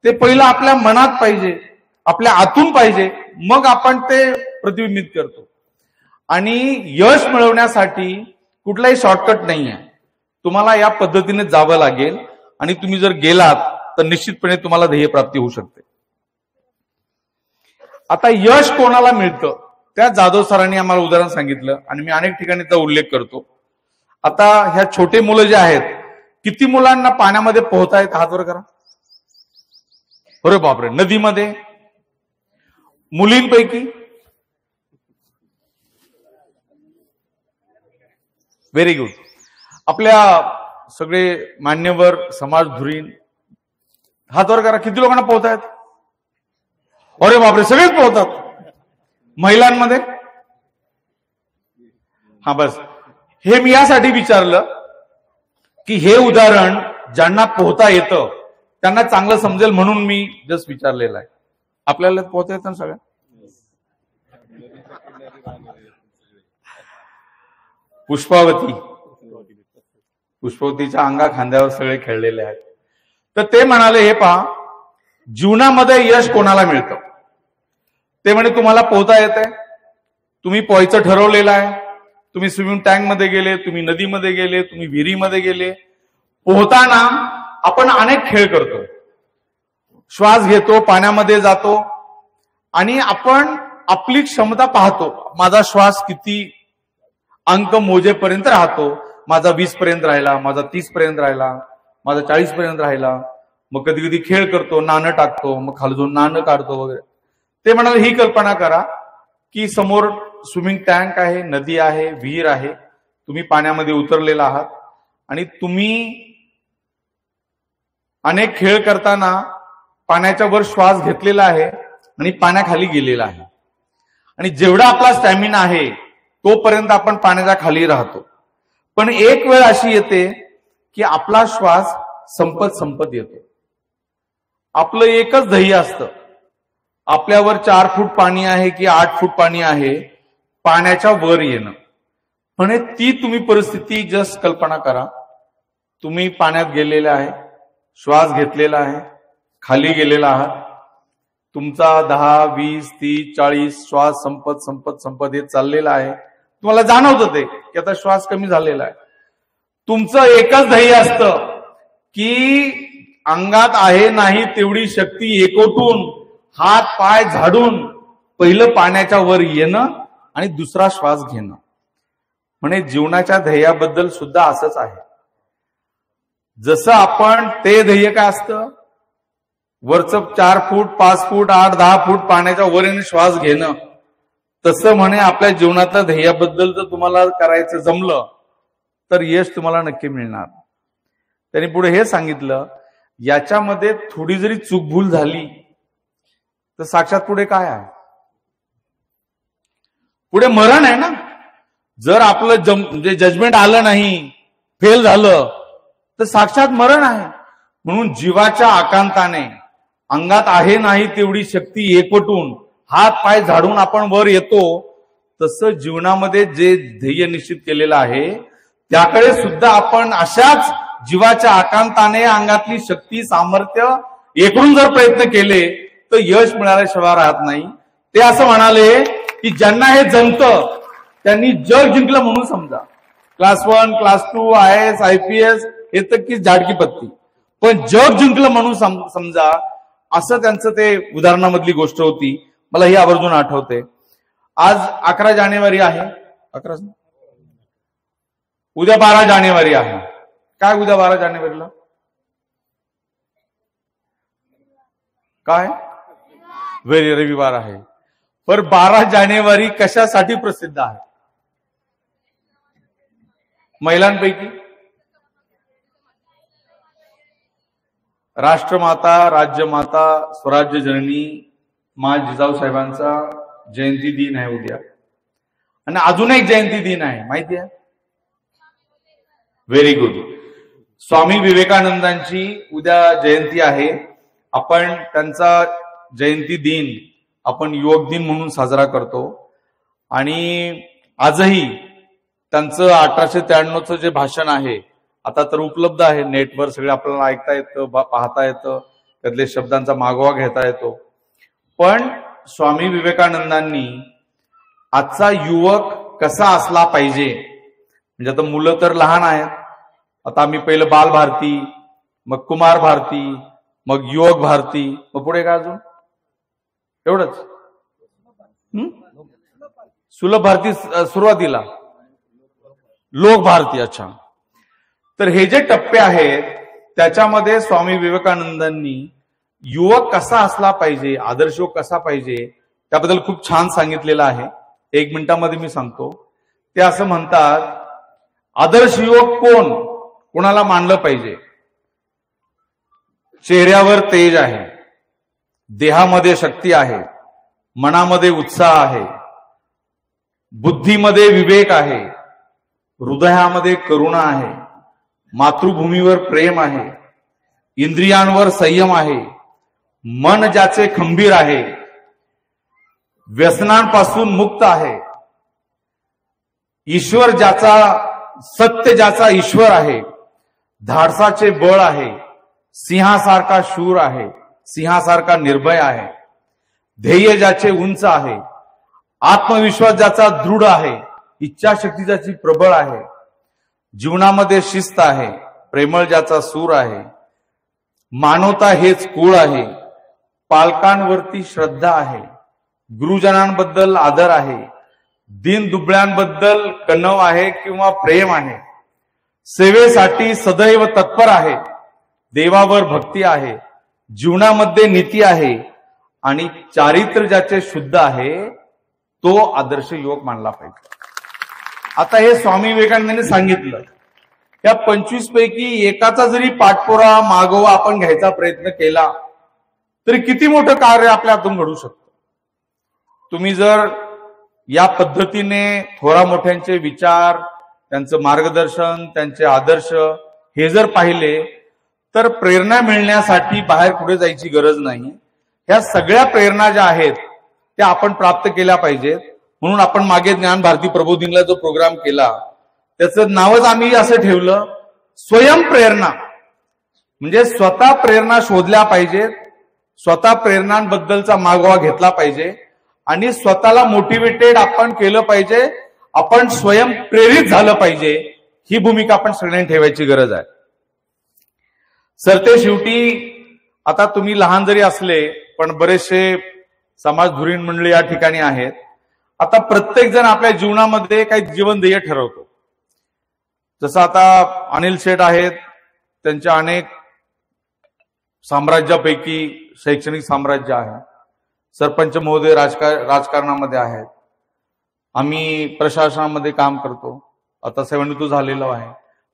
ते पहिलं आपल्या मनात पाहिजे, आपल्या आतून पाहिजे, मग आपण ते प्रतिबिंबित करतो. आणि यश मिळवण्यासाठी कुठलाही शॉर्टकट नाही आहे. तुम्हाला या पद्धतीने जावं लागेल आणि तुम्ही जर गेलात तर निश्चितपणे तुम्हाला ध्येयप्राप्ती होऊ शकते. आता यश कोणाला मिळतं, त्या जाधव सरांनी आम्हाला उदाहरण सांगितलं आणि मी अनेक ठिकाणी त्याचा उल्लेख करतो. आता ह्या छोटे मुलं जे आहेत, किती मुलांना पाण्यामध्ये पोहतायत? हात वर करा. अरे बापरे. नदीमध्ये? मुलींपैकी? Very good. आपल्या सगळे मान्यवर समाज धुरीण हात वर करा. किती लोकांना पोहतायत? अरे बापरे, सगळेच पोहतात. महिलांमध्ये? हा, बस. हे मी यासाठी विचारलं की हे उदाहरण ज्यांना पोहता येतं त्यांना चांगलं समजेल म्हणून मी जस्ट विचारलेलं आहे. आपल्याला पोहता येतं सगळं? पुष्पावतीच्या अंगा खांद्यावर सगळे खेळलेले आहेत. तर ते म्हणाले, हे पहा, जीवनामध्ये यश कोणाला मिळतं? ते म्हणे तुम्हाला पोहता येतंय, तुम्ही पोहायचं ठरवलेलं आहे, तुम्ही स्विमिंग टँक मध्ये गेले, तुम्ही नदीमध्ये गेले, तुम्ही विहिरीमध्ये गेले. पोहताना आपण अनेक खेळ करतो. श्वास घेतो, पाण्यामध्ये जातो आणि आपण आपली क्षमता पाहतो. माझा श्वास किती अंक मोजेपर्यंत राहतो. माझा 20 पर्यंत राहिला, माझा 30 पर्यंत राहिला, माझा 40 पर्यंत राहिला. मग कधी कधी खेळ करतो, नाणं टाकतो, मग खाली जाऊन नाणं काढतो वगैरे. ते म्हणाले, ही कल्पना करा की समोर स्विमिंग टँक आहे, नदी आहे, विहीर आहे, तुम्ही पाण्यामध्ये उतरलेला आहात आणि तुम्ही अनेक खेळ करताना पाण्याच्या वर श्वास घेतलेला आहे आणि पाण्याखाली गेलेला आहे. आणि जेवढा आपला स्टॅमिना आहे तोपर्यंत आपण पाण्याच्या खाली राहतो. पण एक वेळ अशी येते की आपला श्वास संपत येतो. आपलं एकच ध्येय असतं, आपल्यावर 4 फूट पाणी आहे की 8 फूट पाणी आहे, पाण्याच्या वर येणं. म्हणे ती तुम्ही परिस्थिती जस्ट कल्पना करा. तुम्ही पाण्यात गेलेले आहे, श्वास घेतलेला आहे, खाली गेलेला आहात. तुमचा 10, 20, 30, 40 श्वास संपत येत चाललेला आहे. तुम्हाला जाणवतं ते की आता श्वास कमी झालेला आहे. तुमचं एकच ध्येय असतं की अंगात आहे नाही तेवढी शक्ती एकवटून, हात पाय झाडून पहिलं पाण्याच्या वर येणं आणि दुसरा श्वास घेणं. म्हणे जीवनाच्या ध्येयाबद्दल सुद्धा असंच आहे. जसं आपण ते ध्येय काय असतं, वरचं 4 फूट 5 फूट 8 10 फूट पाण्याच्या वर येणं, श्वास घेणं, तसं म्हणे आपल्या जीवनातल्या ध्येयाबद्दल जर तुम्हाला करायचं जमलं तर यश तुम्हाला नक्की मिळणार. त्यांनी पुढे हे सांगितलं, याच्यामध्ये थोडी जरी चूकभूल झाली तर साक्षात पुढे काय आहे? पुढे मरण आहे ना. जर आपलं जजमेंट आलं नाही, फेल झालं तर साक्षात मरण आहे. म्हणून जीवाच्या आकांताने अंगात आहे नाही तेवढी शक्ती एकवटून हात पाय झाडून आपण वर येतो. तसं जीवनामध्ये जे ध्येय निश्चित केलेलं आहे त्याकडे सुद्धा आपण अशाच जीवाच्या आकांताने अंगातली शक्ती सामर्थ्य एकूण जर प्रयत्न केले तर यश मिळाल्याशिवाय राहत नाही. ते असं म्हणाले की ज्यांना हे जमतं त्यांनी जग जिंकलं म्हणून समजा. क्लास 1 क्लास 2 IAS IPS हे तर की झाडकी पत्ती, पण जग जिंकलं म्हणून समजा, असं त्यांचं ते उदाहरणामधली गोष्ट होती. मला ही आवर्जून आठवते. आज 11 जानेवारी आहे. 11 उद्या 12 जानेवारी आहे. काय उद्या 12 जानेवारीला काय? रविवार आहे. पर 12 जानेवारी कशासाठी प्रसिद्ध आहे? महिलांपैकी राष्ट्रमाता, राज्यमाता, स्वराज्य जननी मा जिजाऊ साहेबांचा जयंती दिन आहे उद्या. आणि अजून एक जयंती दिन आहे, माहिती आहे? Very good. स्वामी विवेकानंदांची उद्या जयंती आहे. आपण त्यांचा जयंती दिन आपण युवक दिन म्हणून साजरा करतो. आणि आजही त्यांचं 1893चं जे भाषण आहे आता तर उपलब्ध आहे नेटवर, सगळे आपल्याला ऐकता येतं, पाहता येतं, त्यातले शब्दांचा मागोवा घेता येतो. पण स्वामी विवेकानंदांनी आजचा युवक कसा असला पाहिजे, म्हणजे आता मुलं तर लहान आहेत, आता आम्ही पहिलं बाल भारती, मग कुमार भारती, मग युवक भारती, मग पुढे काय अजून एवढंच सुलभ भारती सुरुवातीला लोक भारती. अच्छा, तर हे जे टप्पे आहेत त्याच्यामध्ये स्वामी विवेकानंदांनी युवक कसा असला पाहिजे, आदर्श युवक कसा पाहिजे त्याबद्दल खूप छान सांगितलेलं आहे. 1 मिनिटामध्ये मी सांगतो. ते असं म्हणतात, आदर्श युवक कोणाला मानलं पाहिजे? चेहऱ्यावर तेज आहे, देहामध्ये शक्ती आहे, मनामध्ये उत्साह आहे, बुद्धीमध्ये विवेक आहे, हृदयामध्ये करुणा आहे, मातृभूमीवर प्रेम आहे, इंद्रियांवर संयम आहे, मन ज्याचे खंबीर आहे, व्यसनांपासून मुक्त आहे, ईश्वर ज्याचा सत्य ज्याचा ईश्वर आहे, धाडसाचे बळ आहे, सिंहासारखा शूर आहे, सिंहासारखा निर्भय आहे, ध्येय ज्याचे उंच आहे, आत्मविश्वास ज्याचा दृढ आहे, इच्छाशक्ती ज्याची प्रबळ आहे, जीवनामध्ये शिस्त आहे, प्रेमळ ज्याचा सूर आहे, मानवता हेच कुळ आहे, पालकांवरती श्रद्धा आहे, गुरुजनांबद्दल आदर आहे, दीन दुबळ्यांबद्दल कणव आहे किंवा प्रेम आहे, सेवेसाठी सदैव तत्पर आहे, देवावर भक्ती आहे, जीवनामध्ये नीती आहे आणि चारित्र्य ज्याचे शुद्ध आहे तो आदर्श युवक मानला पाहिजे. आता हे स्वामी विवेकानंदांनी सांगितलं. या 25 पैकी एकाचा जरी पाठपुरा मागोवा आपण घ्यायचा प्रयत्न केला तरी किती मोठं कार्य आपल्या हातून घडू शकतं. तुम्ही जर या पद्धतीने थोरा मोठ्यांचे विचार, त्यांचं मार्गदर्शन, त्यांचे आदर्श हे जर पाहिले तर प्रेरणा मिळण्यासाठी बाहेर कुठे जायची गरज नाही. ह्या सगळ्या प्रेरणा ज्या आहेत त्या आपण प्राप्त केल्या पाहिजेत. म्हणून आपण मागे ज्ञान भारती प्रबोधिनीला जो प्रोग्राम केला त्याचं नावच आम्ही असं ठेवलं, स्वयंप्रेरणा. म्हणजे स्वतः प्रेरणा शोधल्या पाहिजेत, स्वतः प्रेरणांबद्दलचा मागोवा घेतला पाहिजे आणि स्वतःला मोटिवेटेड आपण केलं पाहिजे, आपण स्वयं प्रेरित झालं पाहिजे. ही भूमिका आपण सगळ्यांनी ठेवायची गरज आहे. सरते शेवटी आता तुम्ही लहान जरी असले पण बरेचसे समाज धुरीण मंडळी या ठिकाणी आहेत. आता प्रत्येक जण आपल्या जीवनामध्ये काही जीवन ध्येय ठरवतो. जसं आता अनिल शेठ आहेत, त्यांच्या अनेक साम्राज्यापैकी शैक्षणिक साम्राज्य आहे. सरपंच महोदय राजकारणामध्ये आहेत, आम्ही प्रशासनामध्ये काम करतो. आता 72 झालेलो आहे,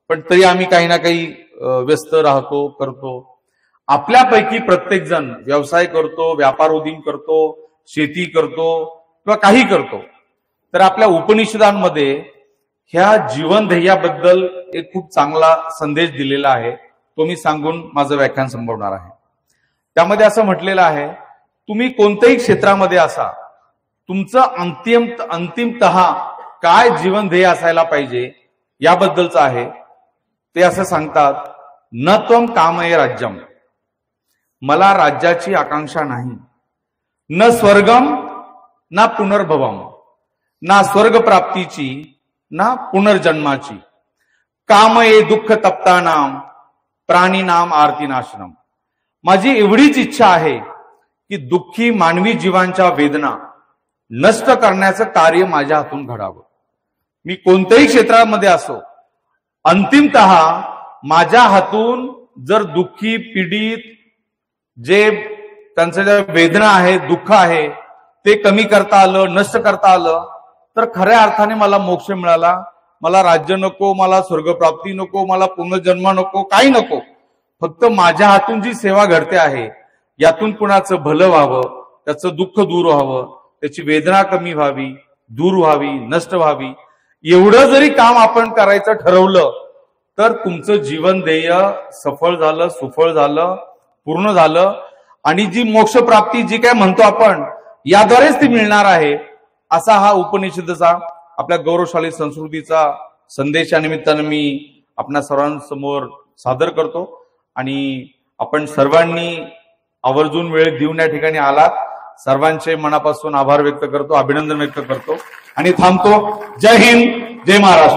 पण तरी आम्ही काही ना काही व्यस्त राहतो, करतो. आपल्यापैकी प्रत्येक जण व्यवसाय करतो, व्यापार उदीम करतो, शेती करतो किंवा काही करतो. तर आपल्या उपनिषदांमध्ये ह्या जीवन ध्येयाबद्दल एक खूप चांगला संदेश दिलेला आहे. तो मी सांगून माझं व्याख्यान संपवणार आहे. त्यामध्ये असं म्हटलेलं आहे, तुम्ही कोणत्याही क्षेत्रामध्ये असा, तुमचं अंतिमतः काय जीवन ध्येय असायला पाहिजे याबद्दलचं आहे. ते असं सांगतात, न त्वं कामये राज्यम, मला राज्याची आकांक्षा नाही, न स्वर्गम ना पुनर्भवम, ना स्वर्ग प्राप्तीची ना पुनर्जन्माची, कामये दुःख तप्तानाम प्राणीनाम आर्तिनाशनम. माझी एवढीच इच्छा आहे की दुःखी मानवी जीवांच्या वेदना नष्ट करण्याचं कार्य माझ्या हातून घडावं. मी कोणत्याही क्षेत्रामध्ये असो, अंतिमतः माझ्या हातून जर दुःखी पीडित जे त्यांचं ज्या वेदना आहे, दुःख आहे, ते कमी करता आलं, नष्ट करता आलं तर खऱ्या अर्थाने मला मोक्ष मिळाला मला राज्य नको, मला स्वर्गप्राप्ती नको, मला पुनर्जन्म नको, काही नको. फक्त माझ्या हातून जी सेवा घडते आहे यातून कुणाचं भलं व्हावं, त्याचं दुःख दूर व्हावं, त्याची वेदना कमी व्हावी, दूर व्हावी, नष्ट व्हावी, एवढं जरी काम आपण करायचं ठरवलं तर तुमचं जीवन ध्येय सफळ झालं, सुफळ झालं, पूर्ण झालं. आणि जी मोक्षप्राप्ती जी काय म्हणतो आपण याद्वारेच ती मिळणार आहे. असा हा उपनिषदेचा आपल्या गौरवशाली संस्कृतीचा संदेश या निमित्तानं मी आपल्या सर्वांसमोर सादर करतो. आणि आपण सर्वांनी आवर्जून वेळ देऊन या ठिकाणी आलात, सर्वांचे मनापासून आभार व्यक्त करतो, अभिनंदन व्यक्त करतो आणि थांबतो. जय हिंद, जय महाराष्ट्र.